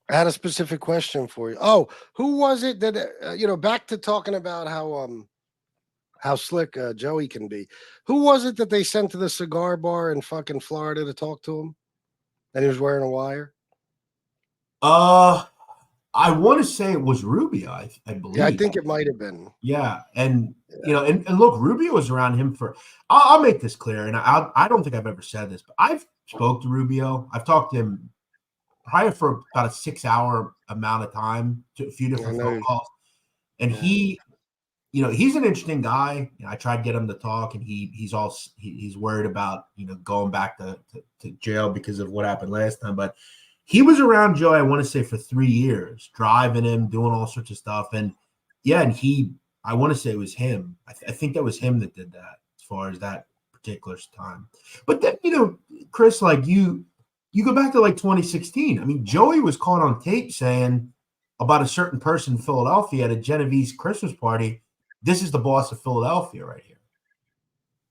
I had a specific question for you. Oh, who was it that, back to talking about how slick Joey can be. Who was it that they sent to the cigar bar in fucking Florida to talk to him? And he was wearing a wire? I want to say it was Rubio, I believe. Yeah, I think it might have been. Yeah, and you know, and look, Rubio was around him for. I'll make this clear, and I don't think I've ever said this, but I've spoke to Rubio. I've talked to him probably for about a 6-hour amount of time, to a few different phone calls, and he, you know, he's an interesting guy. You know, I tried to get him to talk, and he's worried about, you know, going back to jail because of what happened last time, but. He was around Joey, I want to say, for 3 years, driving him, doing all sorts of stuff. And yeah, and I want to say it was him. I think that was him that did that as far as that particular time. But then, you know, Chris, like you go back to like 2016. I mean, Joey was caught on tape saying about a certain person in Philadelphia at a Genovese Christmas party, this is the boss of Philadelphia right here.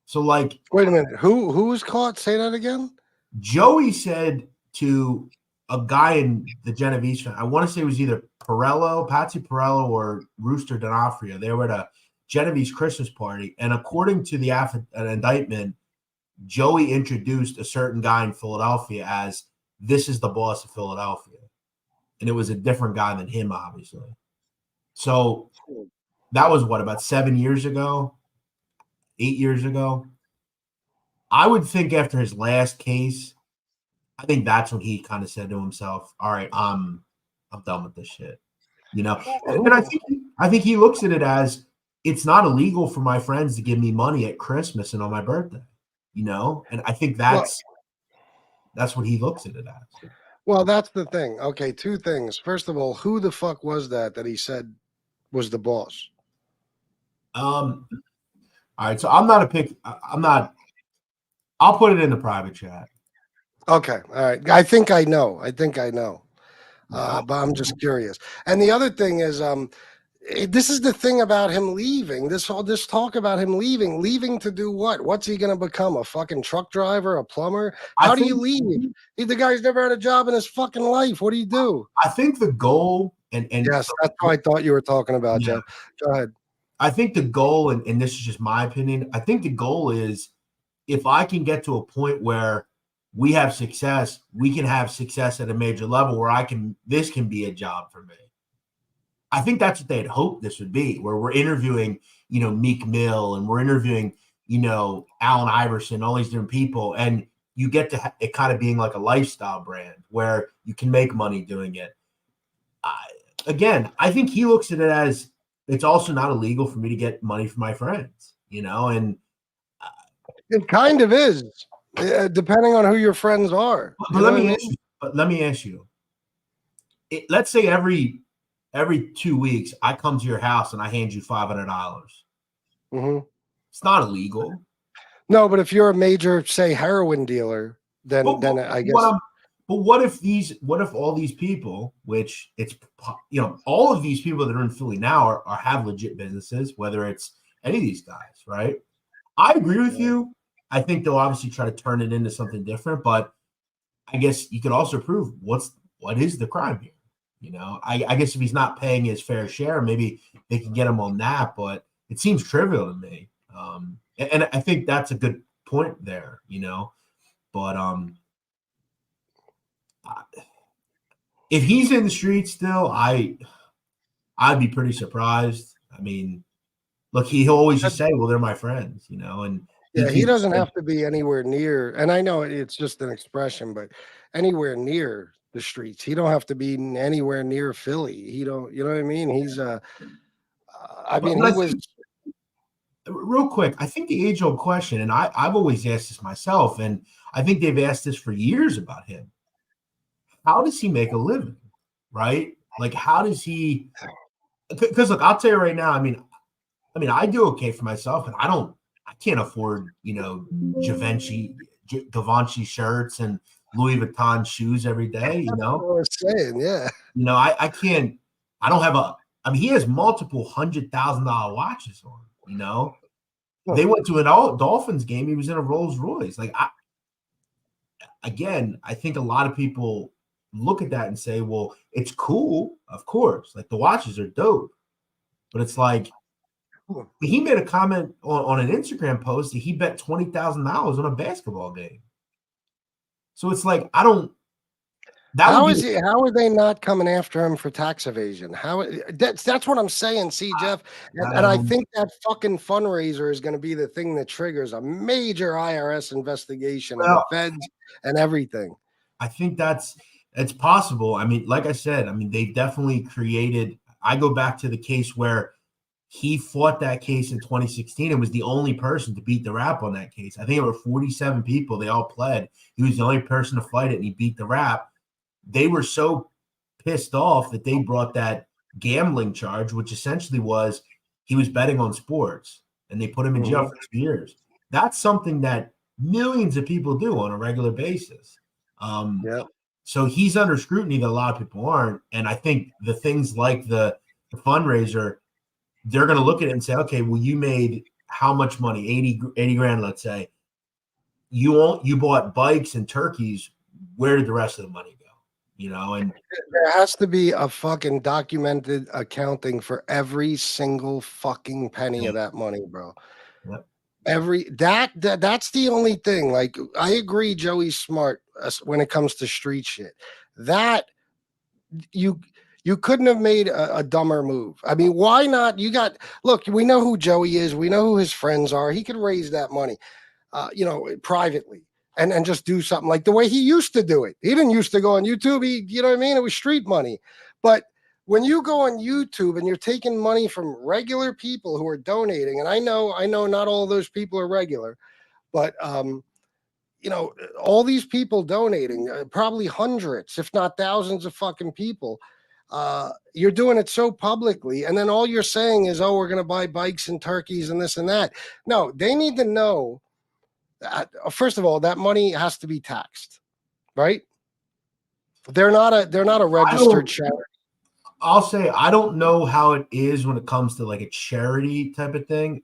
So like, wait a minute, who was caught? Say that again. Joey said to a guy in the Genovese, I want to say it was either Patsy Perello, or Rooster D'Onofrio. They were at a Genovese Christmas party, and according to the an indictment, Joey introduced a certain guy in Philadelphia as this is the boss of Philadelphia, and it was a different guy than him, obviously. So that was what, about 7 years ago, 8 years ago. I would think after his last case, I think that's when he kind of said to himself, all right, I'm done with this shit, you know? And I think he looks at it as it's not illegal for my friends to give me money at Christmas and on my birthday, you know? And I think that's what he looks at it as. Well, that's the thing. Okay, two things. First of all, who the fuck was that he said was the boss? All right, so I'll put it in the private chat. Okay, all right. I think I know. But I'm just curious. And the other thing is, this is the thing about him leaving. This talk about him leaving to do what? What's he going to become? A fucking truck driver, a plumber? How do you leave? The guy's never had a job in his fucking life. What do you do? I think the goal, and yes, that's what I thought you were talking about, Jeff. Go ahead. I think the goal, and this is just my opinion, I think the goal is if I can get to a point where we have success, we can have success at a major level where this can be a job for me. I think that's what they had hoped this would be, where we're interviewing, you know, Meek Mill, and we're interviewing, you know, Allen Iverson, all these different people. And you get to it kind of being like a lifestyle brand where you can make money doing it. Again, I think he looks at it as it's also not illegal for me to get money from my friends, you know, and it kind of is. Depending on who your friends are. But let me ask you. Let's say every 2 weeks I come to your house and I hand you $500. Mm-hmm. It's not illegal. No, but if you're a major, say, heroin dealer, then I guess. But what if all these people, which it's, you know, all of these people that are in Philly now are have legit businesses, whether it's any of these guys, right? I agree with you. I think they'll obviously try to turn it into something different, but I guess you could also prove what is the crime here. You know, I guess if he's not paying his fair share, maybe they can get him on that, but it seems trivial to me. And I think that's a good point there, you know, but if he's in the streets still, I'd be pretty surprised. I mean, look, he'll always just say, well, they're my friends, you know, and yeah, he doesn't have to be anywhere near, and I know it's just an expression, but anywhere near the streets. He don't have to be anywhere near Philly. He don't, you know what I mean? He's I mean, he was real quick. I think the age-old question, and I've always asked this myself, and I think they've asked this for years about him. How does he make a living? Right? Like, how does he? Because look, I'll tell you right now. I mean, I do okay for myself, and I can't afford, you know, Givenchy shirts and Louis Vuitton shoes every day, you know. That's what I was saying, yeah. You know, I can't. I don't have he has multiple $100,000 watches on. You know, they went to an Dolphins game. He was in a Rolls Royce. Like, I think a lot of people look at that and say, well, it's cool, of course. Like, the watches are dope, but it's like. He made a comment on an Instagram post that he bet $20,000 on a basketball game. So it's like, That How would is be he? How are they not coming after him for tax evasion? How that's what I'm saying. See, Jeff, and I think that fucking fundraiser is going to be the thing that triggers a major IRS investigation of the well. feds and everything. I think it's possible. I mean, like I said, I mean, they definitely created. I go back to the case where he fought that case in 2016 and was the only person to beat the rap on that case. I think there were 47 people. They all pled. He was the only person to fight it, and he beat the rap. They were so pissed off that they brought that gambling charge, which essentially was he was betting on sports, and they put him in jail for 2 years. That's something that millions of people do on a regular basis. So he's under scrutiny that a lot of people aren't. And I think the things like the fundraiser, they're going to look at it and say, okay, well, you made how much money? 80 grand, let's say. You bought bikes and turkeys. Where did the rest of the money go? You know, and there has to be a fucking documented accounting for every single fucking penny of that money, bro. Yep. That's the only thing. Like, I agree, Joey's smart when it comes to street shit. That you couldn't have made a dumber move. I mean, why not? Look, we know who Joey is. We know who his friends are. He could raise that money, privately and just do something like the way he used to do it. He didn't used to go on YouTube. You know what I mean? It was street money. But when you go on YouTube and you're taking money from regular people who are donating, and I know not all those people are regular, but all these people donating, probably hundreds, if not thousands of fucking people, you're doing it so publicly, and then all you're saying is, oh, we're going to buy bikes and turkeys and this and that. No, they need to know that, first of all, that money has to be taxed, right? They're not a registered charity. I'll say I don't know how it is when it comes to like a charity type of thing.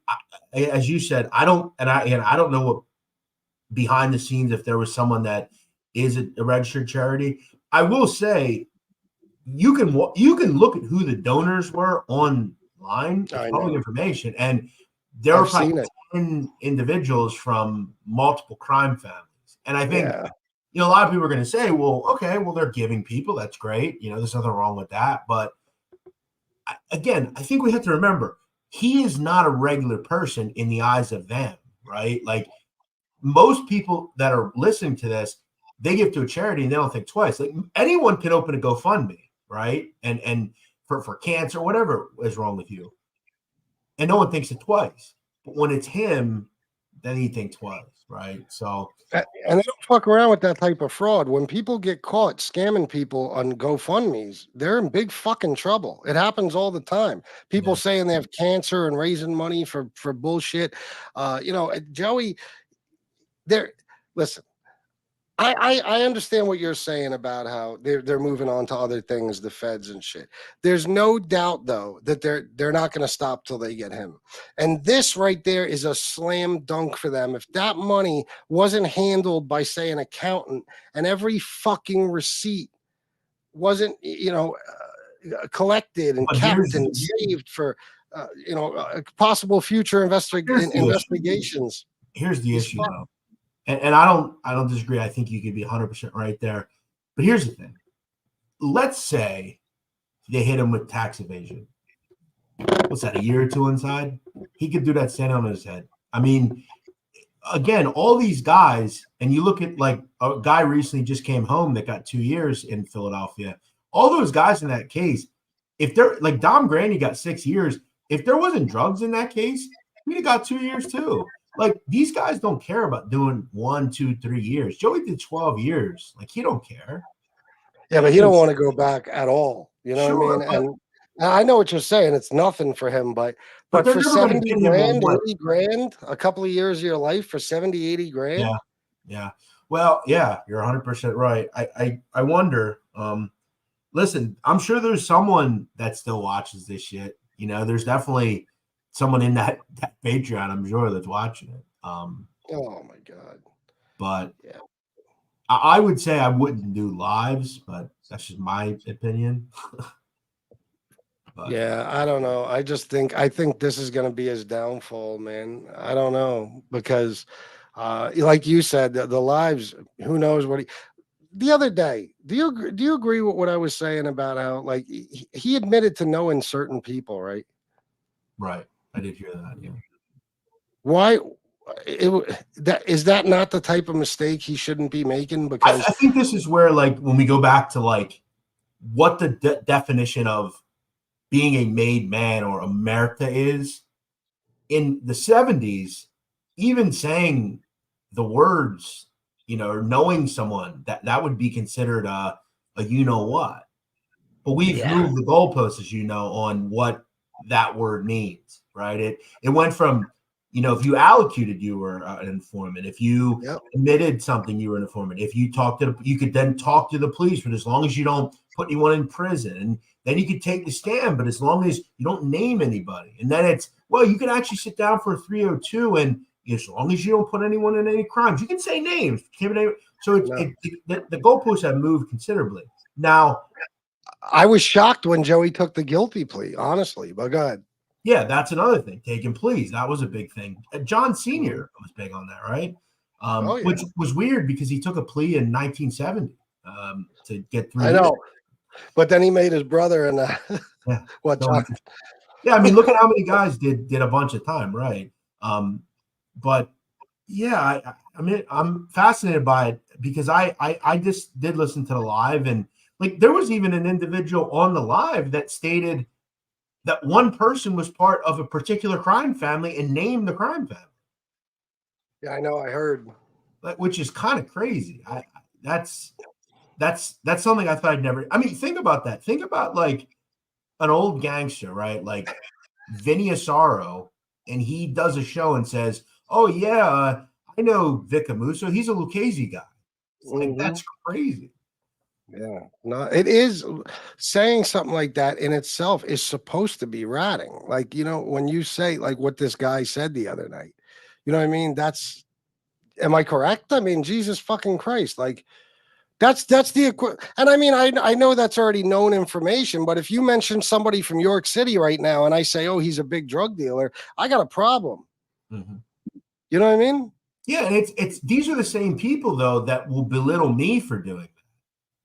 As you said, I don't know what behind the scenes if there was someone that is a registered charity. I will say you can look at who the donors were online. It's public information, and there were probably 10 individuals from multiple crime families. And I think a lot of people are going to say, well, okay, well, they're giving people. That's great. There's nothing wrong with that. But again, I think we have to remember, he is not a regular person in the eyes of them, right? Like most people that are listening to this, they give to a charity and they don't think twice. Like anyone can open a GoFundMe, right? And for cancer, whatever is wrong with you. And no one thinks it twice. But when it's him, then he thinks twice, right? So, and they don't fuck around with that type of fraud. When people get caught scamming people on GoFundMe's, they're in big fucking trouble. It happens all the time. People saying they have cancer and raising money for bullshit. Joey, listen. I understand what you're saying about how they're moving on to other things, the feds and shit. There's no doubt though that they're not going to stop till they get him. And this right there is a slam dunk for them. If that money wasn't handled by, say, an accountant, and every fucking receipt wasn't, collected and kept and saved for, possible future investigations. Here's the issue though. And I don't disagree. I think you could be 100% right there. But here's the thing. Let's say they hit him with tax evasion. What's that, a year or two inside? He could do that standing on his head. I mean, again, all these guys, and you look at like a guy recently just came home that got 2 years in Philadelphia. All those guys in that case, if they're like Dom Grandy got 6 years, if there wasn't drugs in that case, we'd have got 2 years too. Like these guys don't care about doing 1, 2, 3 years. Joey did 12 years. Like he don't care. Yeah, but he don't want to go back at all. You know what I mean? And I know what you're saying. It's nothing for him, but for 70 grand, 80 grand, a couple of years of your life for 70, 80 grand. Yeah. Well, yeah, you're 100% right. I wonder. Listen, I'm sure there's someone that still watches this shit. There's definitely someone in that Patreon, I'm sure, that's watching it. Oh my God. But yeah. I would say I wouldn't do lives, but that's just my opinion. Yeah, I don't know. I think this is going to be his downfall, man. I don't know, because like you said, the lives, who knows what the other day, do you agree with what I was saying about how like he admitted to knowing certain people, right? Right. I did hear that. Yeah. Why? Is that not the type of mistake he shouldn't be making? Because I think this is where, like, when we go back to like what the definition of being a made man or America is in the 70s, even saying the words, or knowing someone that would be considered a what. But we've moved the goalposts, as on what that word means, right? It went from, if you allocated, you were an informant. If you admitted something, you were an informant. If you you could then talk to the police, but as long as you don't put anyone in prison, and then you could take the stand, but as long as you don't name anybody. And then it's, well, you could actually sit down for a 302, and as long as you don't put anyone in any crimes, you can say names. So the goalposts have moved considerably. Now, I was shocked when Joey took the guilty plea, honestly, but go ahead. Yeah, that's another thing. Taking pleas. That was a big thing. John Sr. was big on that, right? Which was weird because he took a plea in 1970 to get through. I know. But then he made his brother and what? Yeah, I mean, look at how many guys did a bunch of time, right? But yeah, I mean, I'm fascinated by it because I just did listen to the live, and like there was even an individual on the live that stated that one person was part of a particular crime family and named the crime family. Yeah, I know. I heard. Which is kind of crazy. That's something I thought I'd never. I mean, think about that. Think about like an old gangster, right? Like Vinny Asaro, and he does a show and says, "Oh yeah, I know Vic Amuso. He's a Lucchese guy." It's like that's crazy. Yeah, no, it is. Saying something like that in itself is supposed to be ratting. Like, when you say like what this guy said the other night, you know what I mean? Am I correct? I mean, Jesus fucking Christ. Like that's the and I mean, I know that's already known information, but if you mention somebody from York City right now and I say, oh, he's a big drug dealer, I got a problem. Mm-hmm. You know what I mean? Yeah. And it's these are the same people though, that will belittle me for doing that.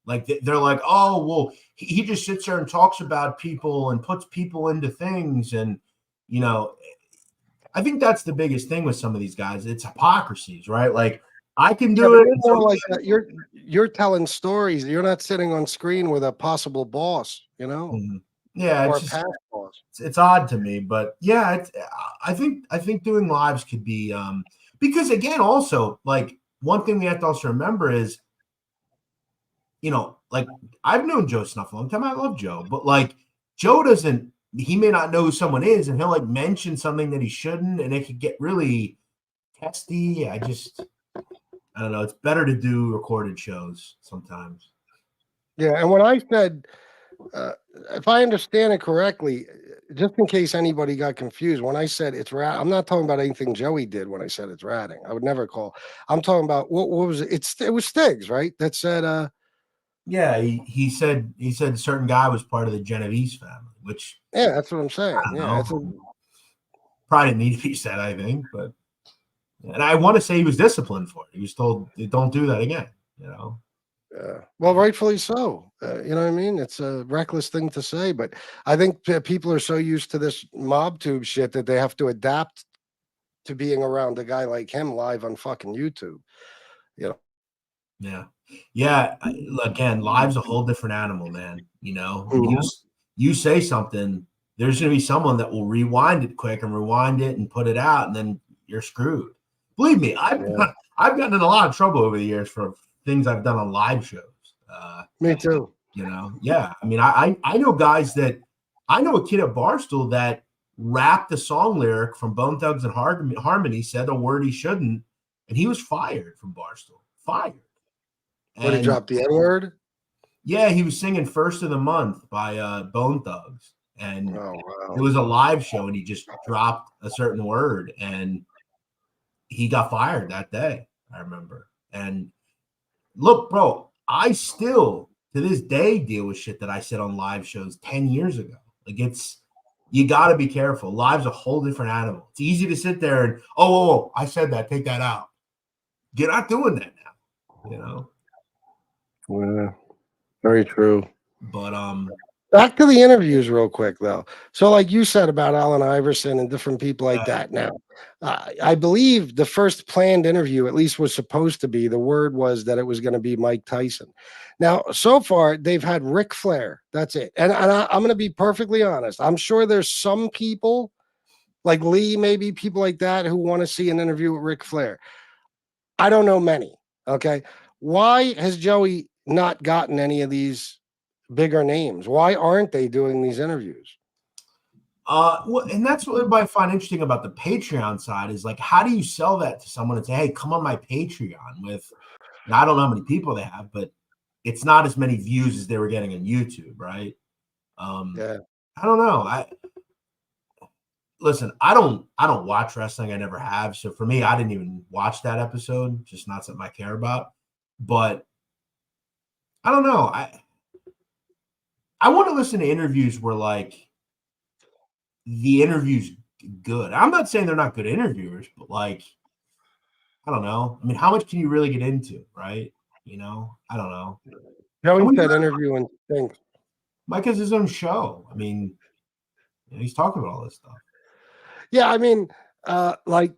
Like they're like, oh, well, he just sits there and talks about people and puts people into things. And, I think that's the biggest thing with some of these guys. It's hypocrisies, right? Like I can do it. More like that. You're telling stories. You're not sitting on screen with a possible boss, Mm-hmm. Yeah. Or it's just, past boss. It's odd to me, but yeah, I think doing lives could be, because again, also like one thing we have to also remember is, like I've known Joe Snuff a long time. I love Joe, but like Joe he may not know who someone is, and he'll like mention something that he shouldn't, and it could get really testy. I don't know. It's better to do recorded shows sometimes. Yeah. And when I said, if I understand it correctly, just in case anybody got confused, when I said it's rat, I'm not talking about anything Joey did when I said it's ratting. I would never call. I'm talking about what was it? It was Stiggs, right? That said, yeah, he said a certain guy was part of the Genovese family, which that's what I'm saying. Yeah, probably didn't need to be said, I think, but and I want to say he was disciplined for it. He was told, "Don't do that again." Well, rightfully so. You know what I mean? It's a reckless thing to say, but I think people are so used to this mob tube shit that they have to adapt to being around a guy like him live on fucking YouTube. Yeah. Again, live's a whole different animal, man. You say something, there's going to be someone that will rewind it quick and rewind it and put it out, and then you're screwed. Believe me, I've gotten in a lot of trouble over the years for things I've done on live shows. Me too. Yeah. I mean, I know guys I know a kid at Barstool that rapped a song lyric from Bone Thugs and Harmony, said a word he shouldn't, and he was fired from Barstool. Fired. When he dropped the N-word? Yeah, he was singing First of the Month by Bone Thugs. And it was a live show, and he just dropped a certain word, and he got fired that day, I remember. And look, bro, I still, to this day, deal with shit that I said on live shows 10 years ago. Like, you got to be careful. Live's a whole different animal. It's easy to sit there and, I said that, take that out. You're not doing that now, Yeah, very true. But back to the interviews real quick though. So like you said about Allen Iverson and different people like that. Now, I believe the first planned interview, at least was supposed to be, the word was that it was going to be Mike Tyson. Now, so far they've had Ric Flair. That's it. And I'm going to be perfectly honest. I'm sure there's some people like Lee, maybe people like that who want to see an interview with Ric Flair. I don't know many. Okay. Why has Joey not gotten any of these bigger names? Why aren't they doing these interviews? Well, and that's what I find interesting about the Patreon side is like, how do you sell that to someone and say, hey, come on my Patreon with, I don't know how many people they have, but it's not as many views as they were getting on YouTube, right? Yeah. I don't know. Listen, I don't watch wrestling. I never have. So for me, I didn't even watch that episode. Just not something I care about. But I don't know. I want to listen to interviews where like the interview's good. I'm not saying they're not good interviewers, but like, I don't know. I mean, how much can you really get into, right? You know, I don't know. Joey said interviewing things. Mike has his own show. I mean, he's talking about all this stuff. Yeah, I mean, like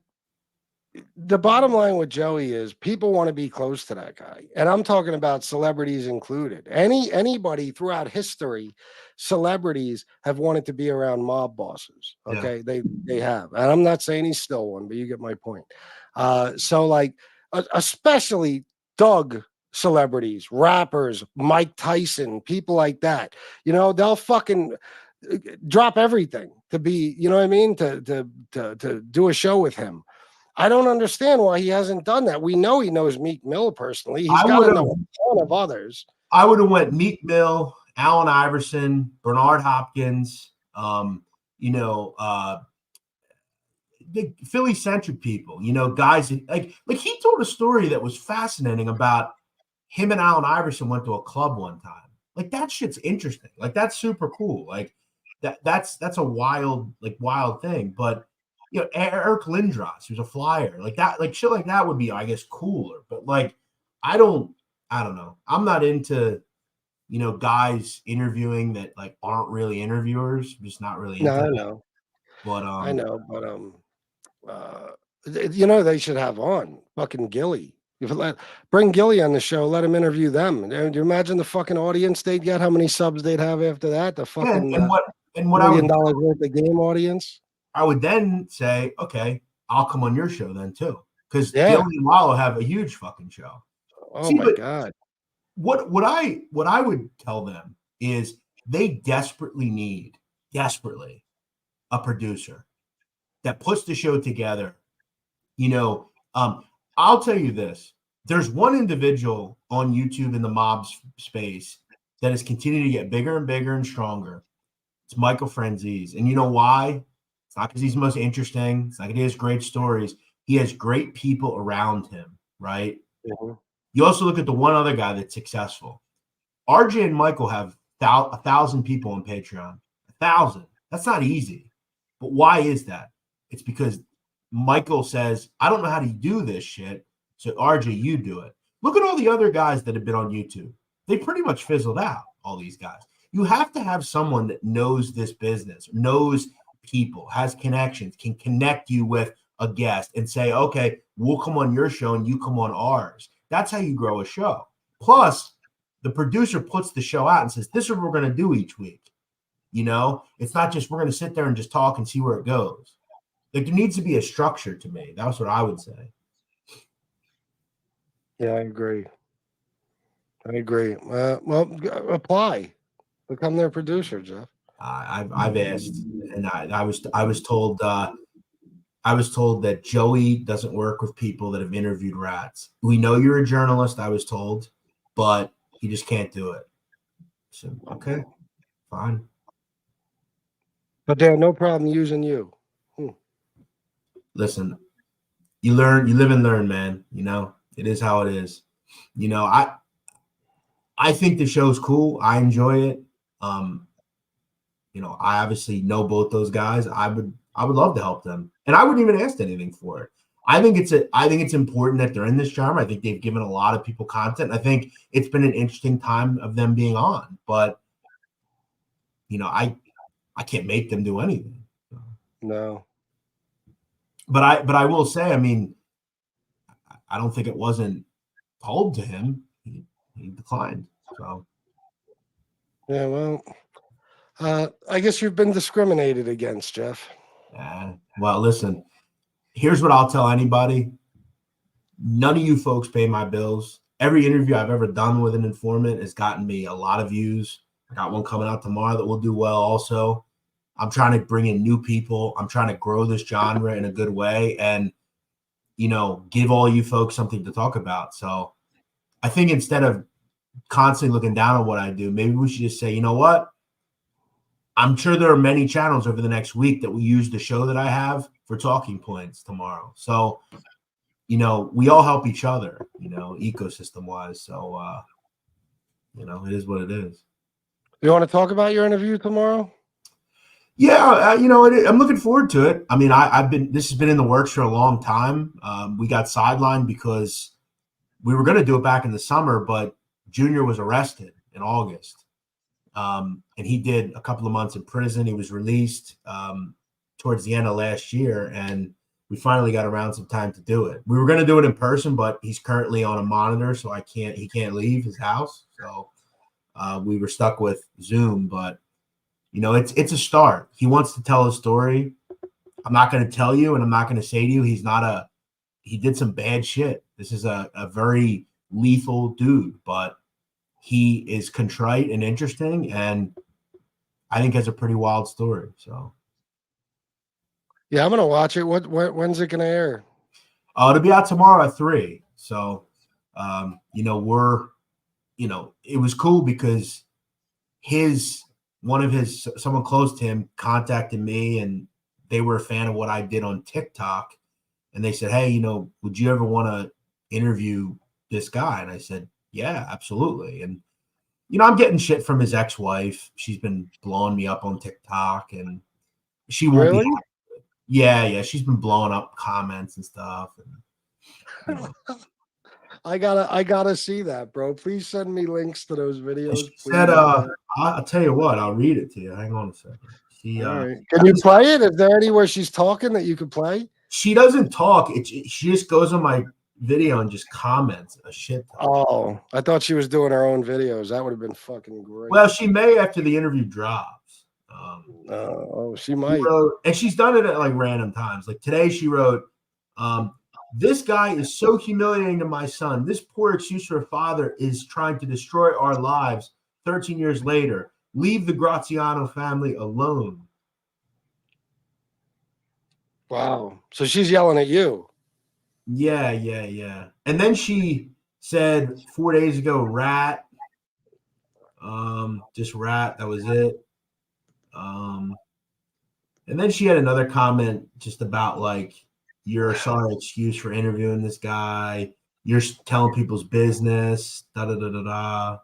the bottom line with Joey is people want to be close to that guy. And I'm talking about celebrities included. Anybody throughout history, celebrities have wanted to be around mob bosses. Okay. Yeah. They have. And I'm not saying he's still one, but you get my point. So like especially Doug celebrities, rappers, Mike Tyson, people like that, you know, they'll fucking drop everything to be, you know what I mean? To do a show with him. I don't understand why he hasn't done that. We know he knows Meek Mill personally. He's got to know a ton of others. I would have went Meek Mill, Allen Iverson, Bernard Hopkins, the Philly-centric people, you know, guys like he told a story that was fascinating about him and Allen Iverson went to a club one time. Like that shit's interesting. Like that's super cool. Like that's a wild thing. But you know, Eric Lindros, who's a flyer, like that, like shit like that would be, I guess, cooler. But like, I don't know. I'm not into, you know, guys interviewing that like aren't really interviewers. I'm just not really into I that. know. But I know, but you know, they should have on fucking Gilly. Bring Gilly on the show, let him interview them. Do you imagine the fucking audience they'd get? How many subs they'd have after that? The fucking what $1 million worth of game audience. I would then say, okay, I'll come on your show then too, because Gilly and Wallow have a huge fucking show. Oh my god! What I would tell them is they desperately need a producer that puts the show together. You know, I'll tell you this: there's one individual on YouTube in the mob space that has continued to get bigger and bigger and stronger. It's Michael Franzese, and you know why? It's not because he's the most interesting. It's not because he has great stories. He has great people around him, right? Mm-hmm. You also look at the one other guy that's successful. RJ and Michael have 1,000 people on Patreon. 1,000. That's not easy. But why is that? It's because Michael says, I don't know how to do this shit. So RJ, you do it. Look at all the other guys that have been on YouTube. They pretty much fizzled out, all these guys. You have to have someone that knows this business, knows people, has connections, can connect you with a guest and say, okay, we'll come on your show and you come on ours. That's how you grow a show. Plus, the producer puts the show out and says, this is what we're going to do each week. You know, it's not just we're going to sit there and just talk and see where it goes. Like there needs to be a structure to me. That's what I would say. Yeah, I agree. Well, apply. Become their producer, Jeff. I've asked, and I was told that Joey doesn't work with people that have interviewed rats. We know you're a journalist, I was told, but he just can't do it. So okay, fine. But they have no problem using you. Listen, you live and learn, man. You know, it is how it is. You know, I think the show's cool. I enjoy it. You know, I obviously know both those guys. I would love to help them. And I wouldn't even ask anything for it. I think it's important that they're in this genre. I think they've given a lot of people content. I think it's been an interesting time of them being on, but I can't make them do anything. No. But I will say, I mean, I don't think it wasn't told to him. He declined. So yeah, well, I guess you've been discriminated against, Jeff. Well, listen, here's what I'll tell anybody. None of you folks pay my bills. Every interview I've ever done with an informant has gotten me a lot of views. I got one coming out tomorrow that will do well also. I'm trying to bring in new people. I'm trying to grow this genre in a good way and, give all you folks something to talk about. So I think instead of constantly looking down on what I do, maybe we should just say, you know what? I'm sure there are many channels over the next week that will use the show that I have for talking points tomorrow. So, we all help each other, ecosystem wise. So, it is what it is. You want to talk about your interview tomorrow? Yeah, I'm looking forward to it. I mean, this has been in the works for a long time. We got sidelined because we were going to do it back in the summer, but Junior was arrested in August. And he did a couple of months in prison. He was released towards the end of last year, and we finally got around some time to do it. We were going to do it in person, but he's currently on a monitor, so he can't leave his house. So we were stuck with Zoom, but it's a start. He wants to tell a story. I'm not going to tell you, and I'm not going to say to you, he did some bad shit. This is a very lethal dude, but he is contrite and interesting, and I think has a pretty wild story. So, yeah, I'm gonna watch it. When's it gonna air? It'll be out tomorrow at 3. So, it was cool because someone close to him contacted me, and they were a fan of what I did on TikTok, and they said, "Hey, would you ever want to interview this guy?" And I said, "Yeah, absolutely." And I'm getting shit from his ex-wife. She's been blowing me up on TikTok, and she won't really? be. Yeah, she's been blowing up comments and stuff. And, I gotta see that, bro. Please send me links to those videos. She said, "I'll tell you what. I'll read it to you. Hang on a second." All right. Can you play it? Is there anywhere she's talking that you could play? She doesn't talk. She just goes on my video and just comments a shit ton. Oh, I thought she was doing her own videos. That would have been fucking great. Well, she may after the interview drops. She might. And she's done it at like random times. Like today, she wrote, "This guy is so humiliating to my son. This poor excuse for a father is trying to destroy our lives 13 years later. Leave the Graziano family alone." Wow. So she's yelling at you. Yeah. And then she said 4 days ago, rat. Just rat. That was it. And then she had another comment just about like, "You're a sorry excuse for interviewing this guy. You're telling people's business. Da da da da da."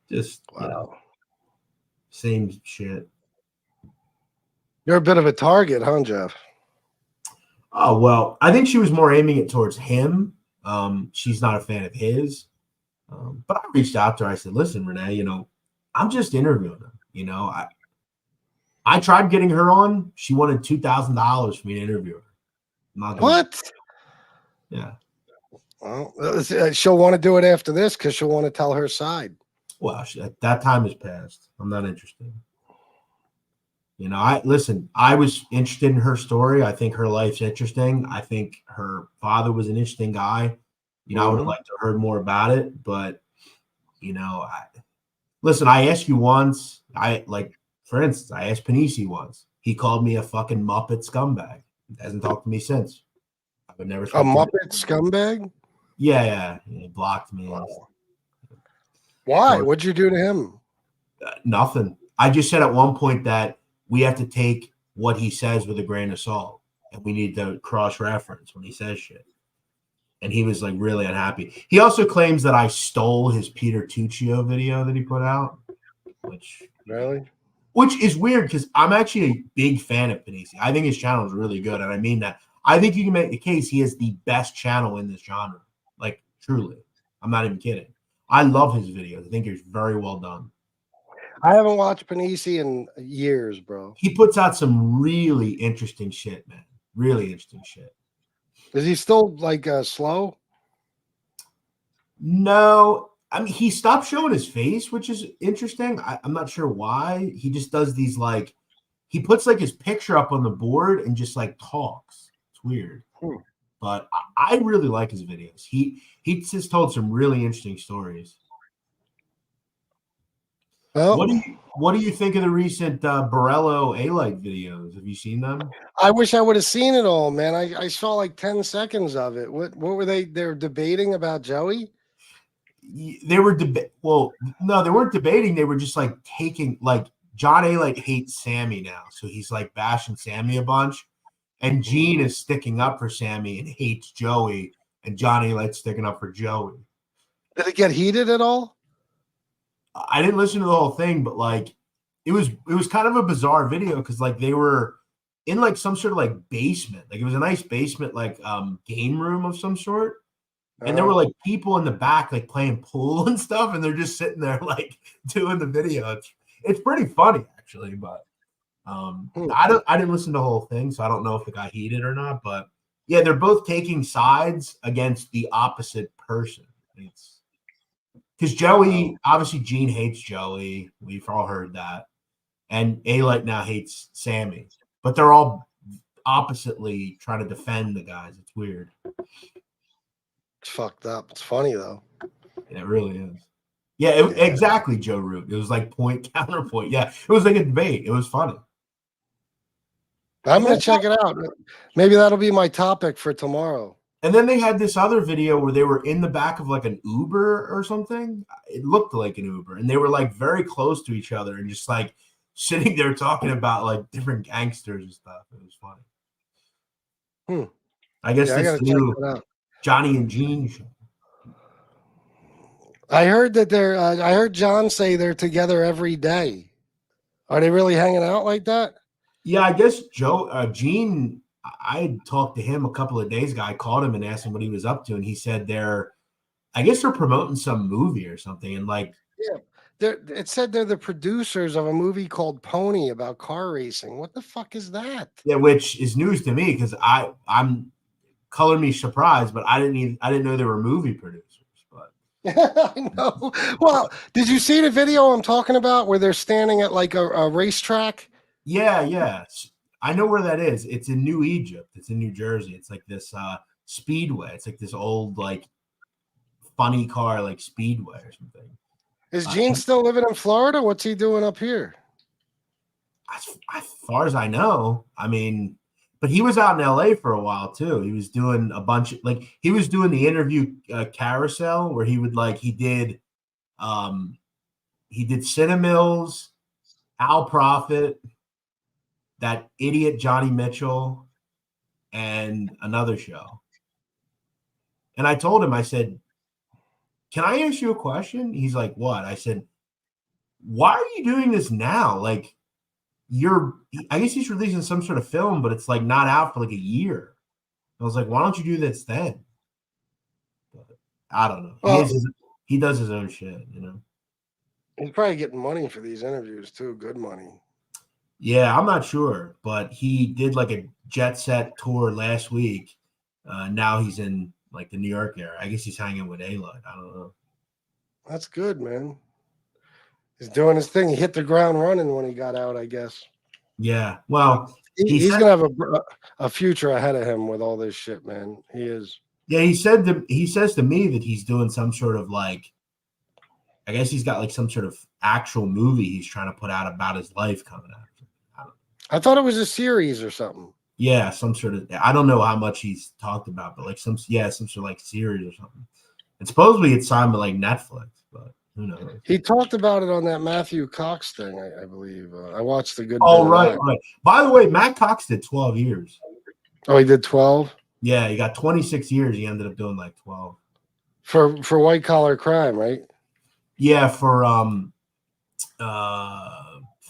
Just wow. Same shit. You're a bit of a target, huh, Jeff? Oh, well, I think she was more aiming it towards him. She's not a fan of his. But I reached out to her. I said, "Listen, Renee, I'm just interviewing him. I tried getting her on. She wanted $2,000 for me to interview her." What? Yeah. Well, she'll want to do it after this because she'll want to tell her side. Well, that time has passed. I'm not interested. I was interested in her story. I think her life's interesting. I think her father was an interesting guy. I would have liked to have heard more about it, but listen, I asked you once, for instance, I asked Panisi once. He called me a fucking Muppet scumbag. He hasn't talked to me since. I would never. A Muppet scumbag? Yeah. He blocked me. Wow. Why? What'd you do to him? Nothing. I just said at one point that we have to take what he says with a grain of salt, and we need to cross-reference when he says shit. And he was like really unhappy. He also claims that I stole his Peter Tuccio video that he put out, which is weird because I'm actually a big fan of Panisi. I think his channel is really good, and I mean that. I think you can make the case he is the best channel in this genre. Like, truly. I'm not even kidding. I love his videos. I think he's very well done. I haven't watched Panisi in years, bro. He puts out some really interesting shit, man. Really interesting shit. Is he still like slow? No. I mean, he stopped showing his face, which is interesting. I'm not sure why. He just does these like, he puts like his picture up on the board and just like talks. It's weird. But I really like his videos. He just told some really interesting stories. Well, what do you think of the recent Borello A-Light videos? Have you seen them? I wish I would have seen it all, man. I saw like 10 seconds of it. What were they were debating about Joey? They were well, no, they weren't debating. They were just like taking like John A-Light hates Sammy now, so he's like bashing Sammy a bunch. And Gene is sticking up for Sammy and hates Joey, and John A-Light's sticking up for Joey. Did it get heated at all? I didn't listen to the whole thing, but like it was kind of a bizarre video because like they were in like some sort of like basement. Like it was a nice basement, like game room of some sort. And there were like people in the back like playing pool and stuff, and they're just sitting there like doing the video. It's pretty funny actually, but I didn't listen to the whole thing, so I don't know if it got heated or not. But yeah, they're both taking sides against the opposite person. It's because Joey, obviously Gene hates Joey. We've all heard that. And A-Light now hates Sammy. But they're all oppositely trying to defend the guys. It's weird. It's fucked up. It's funny though. Yeah, it really is. Yeah, exactly, Joe Root. It was like point counterpoint. Yeah, it was like a debate. It was funny. I'm gonna check it out. Maybe that'll be my topic for tomorrow. And then they had this other video where they were in the back of like an Uber or something. It looked like an Uber, and they were like very close to each other and just like sitting there talking about like different gangsters and stuff. It was funny. I guess this new Johnny and Gene show. I heard that I heard John say they're together every day. Are they really hanging out like that? Yeah, I guess Gene, I talked to him a couple of days ago. I called him and asked him what he was up to, and he said I guess they're promoting some movie or something. And like, yeah, it said they're the producers of a movie called Pony about car racing. What the fuck is that? Yeah, which is news to me because I'm color me surprised, but I didn't know they were movie producers. But I know. Well, did you see the video I'm talking about where they're standing at like a racetrack? Yeah. I know where that is. It's in New Egypt. It's in New Jersey. It's like this speedway. It's like this old like funny car like speedway or something. Is Gene still living in Florida? What's he doing up here? As far as I know, I mean, but he was out in LA for a while too. He was doing a bunch of like he was doing the interview carousel where he would like he did Cinnamills, Al Prophet, that idiot Johnny Mitchell, and another show. And I told him, I said, can I ask you a question? He's like, what? I said, why are you doing this now? Like, I guess he's releasing some sort of film, but it's like not out for like a year. I was like, why don't you do this then? But I don't know. Well, he does his own shit, you know. He's probably getting money for these interviews too. Good money. Yeah, I'm not sure, but he did like a jet set tour last week. Now he's in like the New York area. I guess he's hanging with A-Light. I don't know. That's good, man. He's doing his thing. He hit the ground running when he got out, I guess. Yeah. Well, he's gonna have a future ahead of him with all this shit, man. He is. Yeah, he says to me that he's doing some sort of like, I guess he's got like some sort of actual movie he's trying to put out about his life coming out. I thought it was a series or something. Yeah, some sort of. I don't know how much he's talked about, but like some sort of like series or something. And supposedly it's signed with like Netflix, but who knows? He talked about it on that Matthew Cox thing, I believe. I watched the good. Oh, right. By the way, Matt Cox did 12 years. Oh, he did 12? Yeah, he got 26 years. He ended up doing like 12 for white collar crime, right? Yeah, for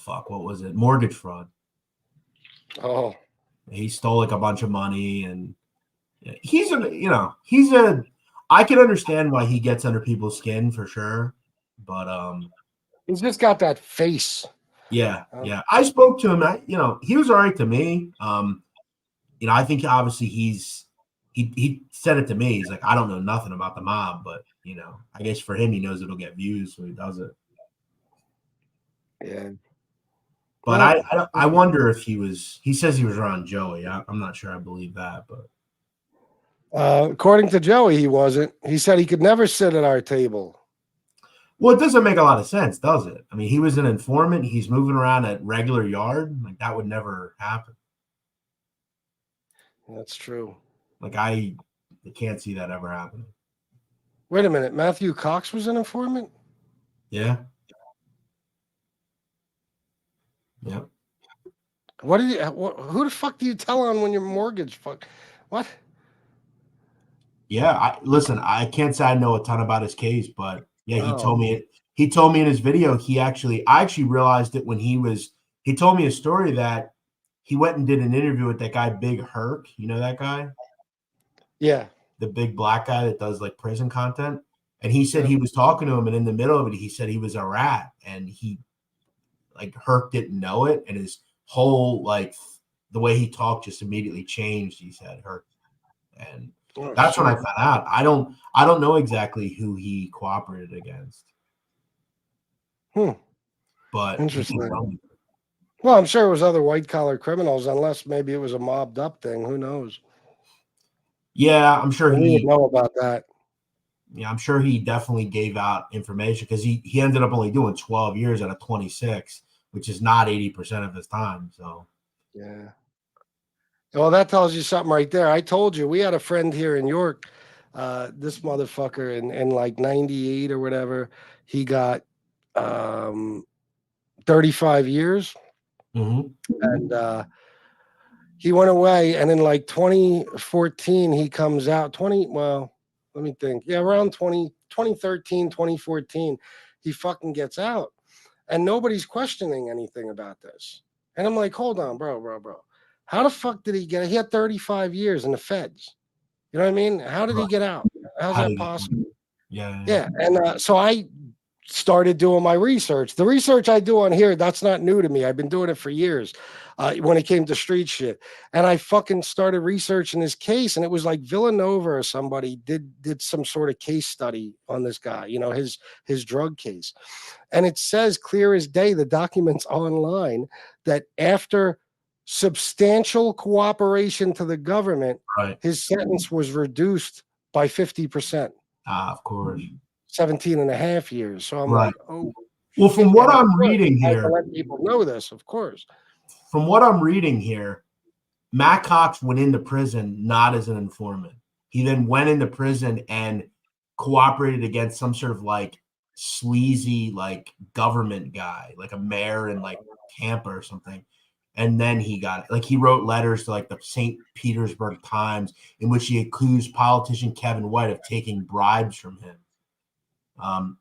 what was it? Mortgage fraud. Oh, He stole like a bunch of money, and he's a. I can understand why he gets under people's skin for sure, but he's just got that face. Yeah. I spoke to him. He was all right to me. I think obviously he said it to me. He's like, I don't know nothing about the mob, but I guess for him, he knows it'll get views, so he does it. Yeah. But I wonder if he says he was around Joey. I'm not sure I believe that, but according to Joey, he wasn't. He said he could never sit at our table. Well, it doesn't make a lot of sense, does it? I mean, he was an informant. He's moving around at regular yard. Like, that would never happen. That's true. Like, I can't see that ever happening. Wait a minute. Matthew Cox was an informant? Yeah. Yep. Who the fuck do you tell on when your mortgage what? Yeah, listen, I can't say I know a ton about his case, but yeah, he told me it. He told me in his video, I actually realized it when he told me a story that he went and did an interview with that guy, Big Herc. You know that guy? Yeah. The big black guy that does like prison content. And he said he was talking to him, and in the middle of it, he said he was a rat, and Herc didn't know it, and his whole the way he talked just immediately changed. He said Herc, and that's when I found out. I don't know exactly who he cooperated against. But interesting. Well, I'm sure it was other white collar criminals, unless maybe it was a mobbed up thing. Who knows? Yeah, I'm sure he would know about that. Yeah, I'm sure he definitely gave out information because he ended up only doing 12 years out of 26, which is not 80% of his time. So, yeah. Well, that tells you something right there. I told you, we had a friend here in York. This motherfucker in like 98 or whatever, he got 35 years. Mm-hmm. And he went away. And in like 2014, he comes out. Let me think. Yeah, around 2013, 2014, he fucking gets out. And nobody's questioning anything about this. And I'm like, hold on, bro. How the fuck did he get it? He had 35 years in the feds. You know what I mean? How did he get out? How's that possible? Yeah. And so I started doing my research. The research I do on here, that's not new to me. I've been doing it for years when it came to street shit. And I fucking started researching this case, and it was like Villanova or somebody did some sort of case study on this guy, his drug case. And it says clear as day, the documents online, that after substantial cooperation to the government, his sentence was reduced by 50%. Of course. 17 and a half years. So I'm like, oh. Well, from what I'm reading here, to let people know this, of course. From what I'm reading here, Matt Cox went into prison not as an informant. He then went into prison and cooperated against some sort of sleazy government guy, like a mayor in Tampa or something. And then he got it. He wrote letters to the St. Petersburg Times in which he accused politician Kevin White of taking bribes from him.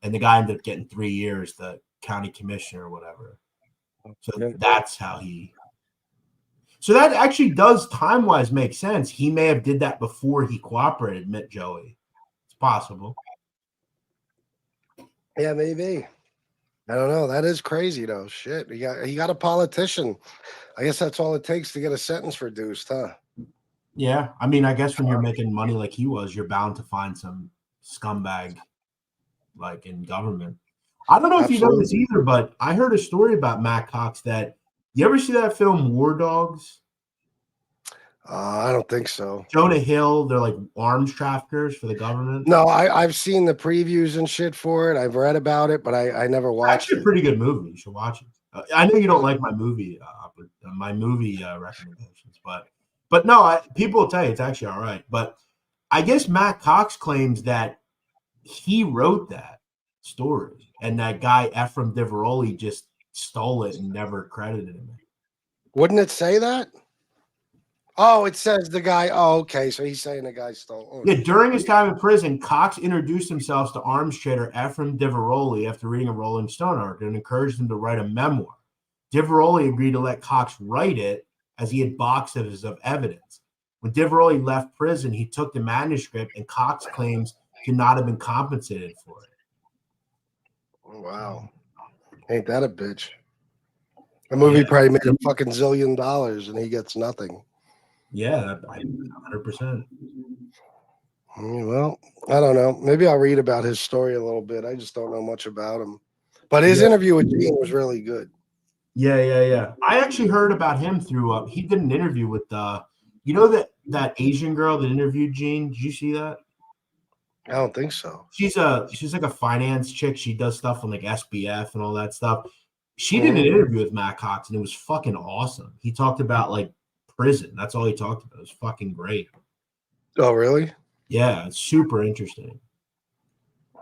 And the guy ended up getting 3 years, the county commissioner or whatever. So that's how he. So that actually does time-wise make sense. He may have did that before he cooperated, met Joey. It's possible. Yeah, maybe. I don't know. That is crazy though. Shit. He got a politician. I guess that's all it takes to get a sentence reduced, huh? Yeah. I mean, I guess when you're making money like he was, you're bound to find some scumbag in government. I don't know if you know this either, but I heard a story about Matt Cox that you ever see that film War Dogs? I don't think so. Jonah Hill, they're arms traffickers for the government. No, I've seen the previews and shit for it. I've read about it, but I never watched it. It's actually a pretty good movie. You should watch it. I know you don't like my movie recommendations, but no, people will tell you it's actually all right. But I guess Matt Cox claims that he wrote that story, and that guy Ephraim Diveroli just stole it and never credited him. Wouldn't it say that? Oh, it says the guy. Oh, okay. So he's saying the guy stole. Oh, yeah, during his time in prison, Cox introduced himself to arms trader Ephraim Diveroli after reading a Rolling Stone article and encouraged him to write a memoir. Diveroli agreed to let Cox write it as he had boxes of evidence. When Diveroli left prison, he took the manuscript, and Cox claims to not have been compensated for it. Oh, wow. Ain't that a bitch? The movie probably made a fucking zillion dollars, and he gets nothing. Yeah, 100%. Well, I don't know. Maybe I'll read about his story a little bit. I just don't know much about him. But his interview with Gene was really good. Yeah. I actually heard about him through he did an interview with you know that Asian girl that interviewed Gene. Did you see that? I don't think so. She's like a finance chick. She does stuff on like SBF and all that stuff. She did an interview with Matt Cox, and it was fucking awesome. He talked about like prison. That's all he talked about. It was fucking great. Oh, really? Yeah, it's super interesting.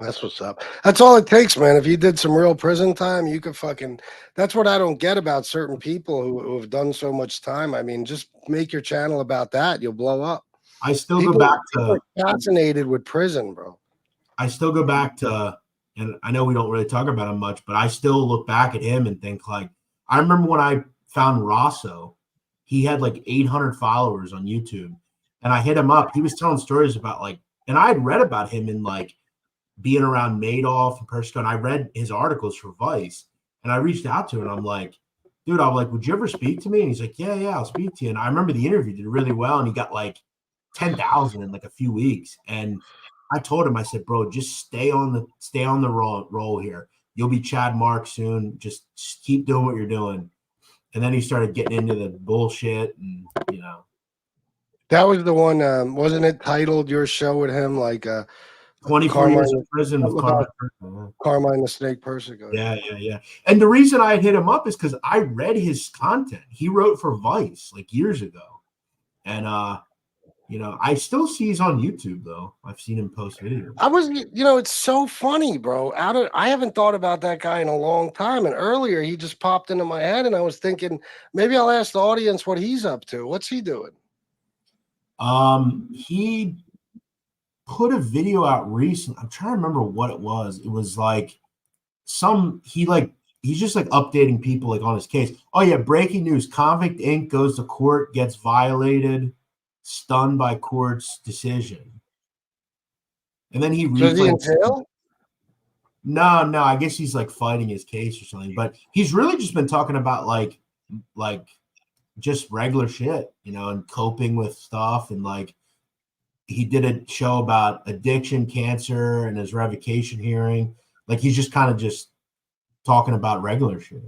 That's what's up. That's all it takes, man. If you did some real prison time, you could fucking. That's what I don't get about certain people who have done so much time. I mean, just make your channel about that. You'll blow up. I still go back to fascinated with prison, bro. I still go back to, and I know we don't really talk about him much, but I still look back at him and think like, I remember when I found Rosso, he had like 800 followers on YouTube, and I hit him up. He was telling stories about like, and I had read about him in like being around Madoff and Persico, and I read his articles for Vice, and I reached out to him, and I'm like, dude, I'm like, would you ever speak to me? And he's like, yeah, I'll speak to you. And I remember the interview did really well, and he got like 10,000 in like a few weeks. And I told him, I said, bro, just stay on the roll here. You'll be Chad Mark soon. Just keep doing what you're doing. And then he started getting into the bullshit, and you know. That was the one, wasn't it titled your show with him, like 24 years in prison with Carmine the Snake Persico. Yeah. And the reason I hit him up is because I read his content. He wrote for Vice like years ago. And you know, I still see he's on YouTube though. I've seen him post videos. It's so funny, bro. I haven't thought about that guy in a long time. And earlier he just popped into my head, and I was thinking maybe I'll ask the audience what he's up to. What's he doing? He put a video out recently. I'm trying to remember what it was. It was like he's just like updating people like on his case. Oh yeah, breaking news. Convict Inc. goes to court, gets violated, stunned by court's decision. And then he So is he in jail? No, I guess he's like fighting his case or something. But he's really just been talking about like just regular shit, you know, and coping with stuff. And like he did a show about addiction, cancer, and his revocation hearing. Like he's just kind of just talking about regular shit.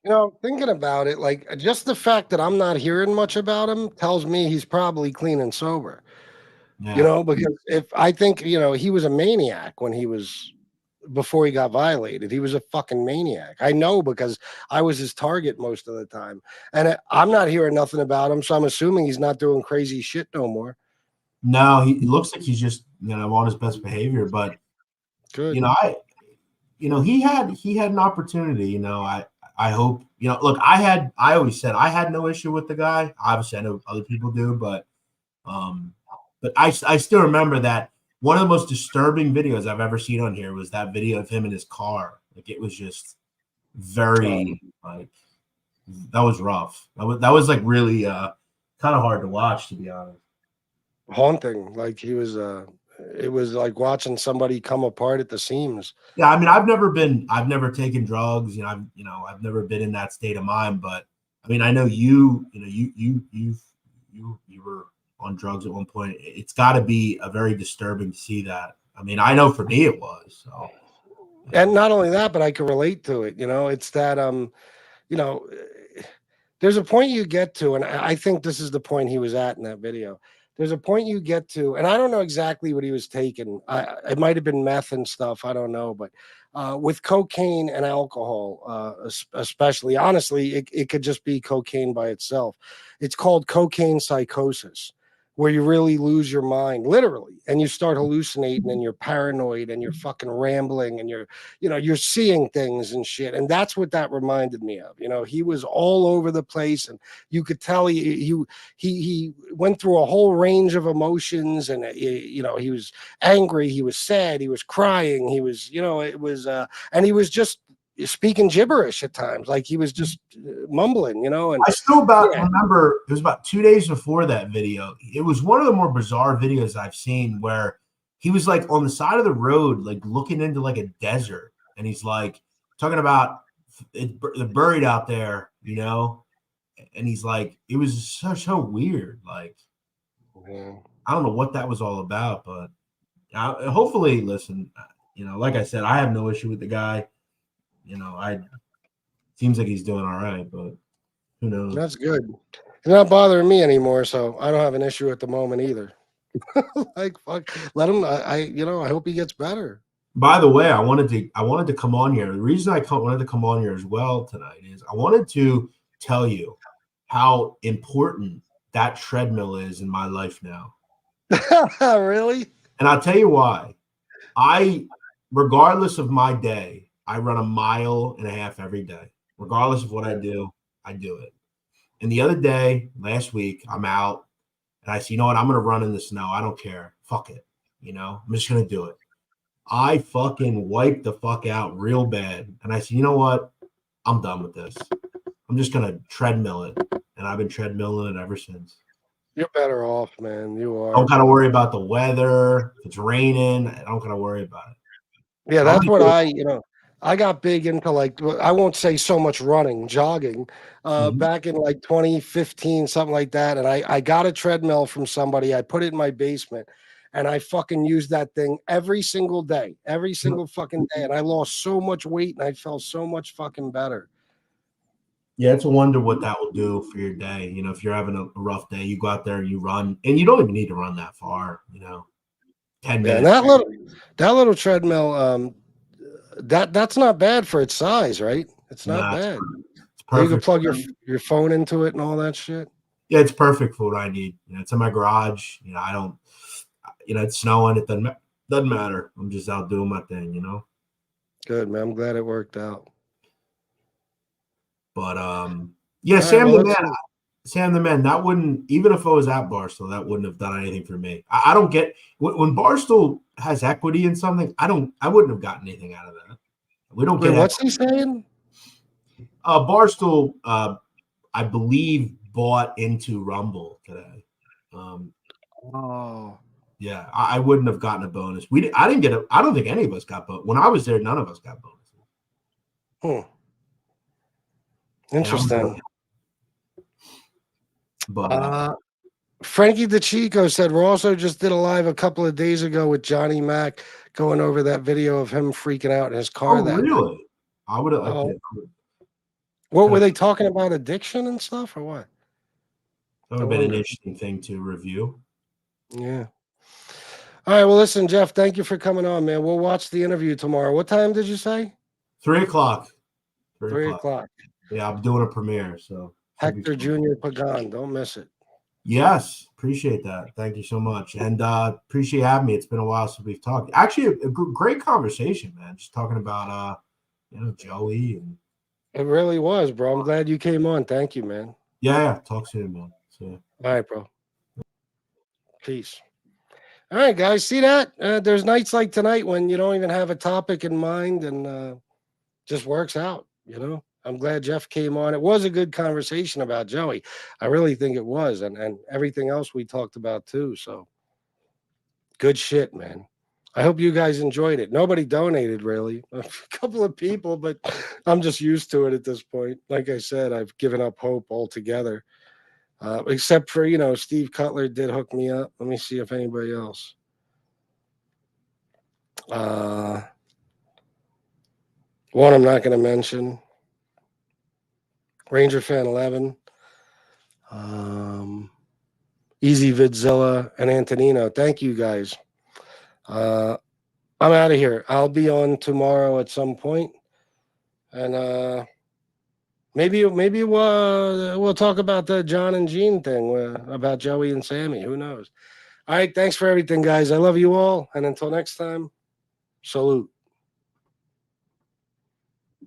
You know, thinking about it, like just the fact that I'm not hearing much about him tells me he's probably clean and sober. Yeah. You know, because if I think, you know, he was a maniac before he got violated. He was a fucking maniac. I know because I was his target most of the time. And I'm not hearing nothing about him, so I'm assuming he's not doing crazy shit no more. No, he looks like he's just, you know, on his best behavior. But good. You know, he had an opportunity. You know, I hope, you know, look, I always said I had no issue with the guy. Obviously, I know other people do, but I still remember that one of the most disturbing videos I've ever seen on here was that video of him in his car. Like it was just very like that was rough. That was like really kind of hard to watch, to be honest. Haunting, like he was it was like watching somebody come apart at the seams. Yeah, I mean, I've never taken drugs, you know, I've never been in that state of mind, but I mean, I know you were on drugs at one point. It's got to be a very disturbing to see that. I mean, I know for me it was. So. And not only that, but I can relate to it. You know, it's that you know, there's a point you get to, and I think this is the point he was at in that video. There's a point you get to, and I don't know exactly what he was taking. It might have been meth and stuff. I don't know, but with cocaine and alcohol, especially, honestly, it could just be cocaine by itself. It's called cocaine psychosis, where you really lose your mind, literally, and you start hallucinating, and you're paranoid, and you're fucking rambling, and you're seeing things and shit. And that's what that reminded me of. You know, he was all over the place, and you could tell he went through a whole range of emotions, and you know, he was angry, he was sad, he was crying, he was, you know, it was, and he was just speaking gibberish at times, like he was just mumbling, you know. And I still remember it was about 2 days before that video. It was one of the more bizarre videos I've seen where he was like on the side of the road, like looking into like a desert, and he's like talking about they're buried out there, you know. And he's like, it was so weird. Like, I don't know what that was all about, but hopefully, listen, you know, like I said, I have no issue with the guy. You know, seems like he's doing all right, but who knows? That's good. It's not bothering me anymore, so I don't have an issue at the moment either. Like, fuck, let him. You know, I hope he gets better. By the way, I wanted to come on here. The reason I wanted to come on here as well tonight is I wanted to tell you how important that treadmill is in my life now. Really? And I'll tell you why. Regardless of my day, I run 1.5 miles every day. Regardless of what I do it. And the other day, last week, I'm out and I said, you know what? I'm going to run in the snow. I don't care. Fuck it. You know, I'm just going to do it. I fucking wiped the fuck out real bad. And I said, you know what? I'm done with this. I'm just going to treadmill it. And I've been treadmilling it ever since. You're better off, man. You are. I don't got to worry about the weather. If it's raining, I don't got to worry about it. Yeah, that's what I got big into, like, I won't say so much running, jogging, back in like 2015, something like that. And I got a treadmill from somebody. I put it in my basement and I fucking used that thing every single day, every single fucking day. And I lost so much weight and I felt so much fucking better. Yeah, it's a wonder what that will do for your day. You know, if you're having a rough day, you go out there, you run, and you don't even need to run that far, you know, 10 minutes. And that little treadmill, that's not bad for its size, right? It's not bad. It's perfect. You can plug your phone into it and all that shit. Yeah, it's perfect for what I need. You know, it's in my garage. You know, I don't, you know, it's snowing. It doesn't matter. I'm just out doing my thing, you know. Good, man. I'm glad it worked out. But yeah, Sam the Man, that wouldn't, even if I was at Barstool, that wouldn't have done anything for me. I don't get when Barstool has equity in something, I wouldn't have gotten anything out of that. We don't get what's he saying? Barstool, I believe, bought into Rumble today. Yeah, I wouldn't have gotten a bonus. I didn't get it. I don't think any of us got bonus. When I was there, none of us got bonuses. Interesting. But Frankie DeChico said Rosso just did a live a couple of days ago with Johnny Mac going over that video of him freaking out in his car. Really? Day. I would have. What were they talking about? Addiction and stuff, or what? That would have been an interesting thing to review. Yeah. All right. Well, listen, Jeff. Thank you for coming on, man. We'll watch the interview tomorrow. What time did you say? 3 o'clock. 3 o'clock. Yeah, I'm doing a premiere, so Hector Jr. Pagan, don't miss it. Yes, appreciate that. Thank you so much, and appreciate having me. It's been a while since we've talked. Actually, a great conversation, man. Just talking about you know, Joey, and it really was, bro. I'm glad you came on. Thank you, man. Yeah. Talk soon, man. So, all right, bro. Peace. All right, guys. See that? There's nights like tonight when you don't even have a topic in mind, and just works out. You know. I'm glad Jeff came on. It was a good conversation about Joey. I really think it was, and everything else we talked about too. So good shit, man. I hope you guys enjoyed it. Nobody donated really. A couple of people, but I'm just used to it at this point. Like I said, I've given up hope altogether. Except for, you know, Steve Cutler did hook me up. Let me see if anybody else. One I'm not going to mention. Ranger Fan 11, Easy Vidzilla, and Antonino. Thank you guys. I'm out of here. I'll be on tomorrow at some point, and maybe we'll talk about the John and Gene thing about Joey and Sammy. Who knows? All right. Thanks for everything, guys. I love you all, and until next time, salute.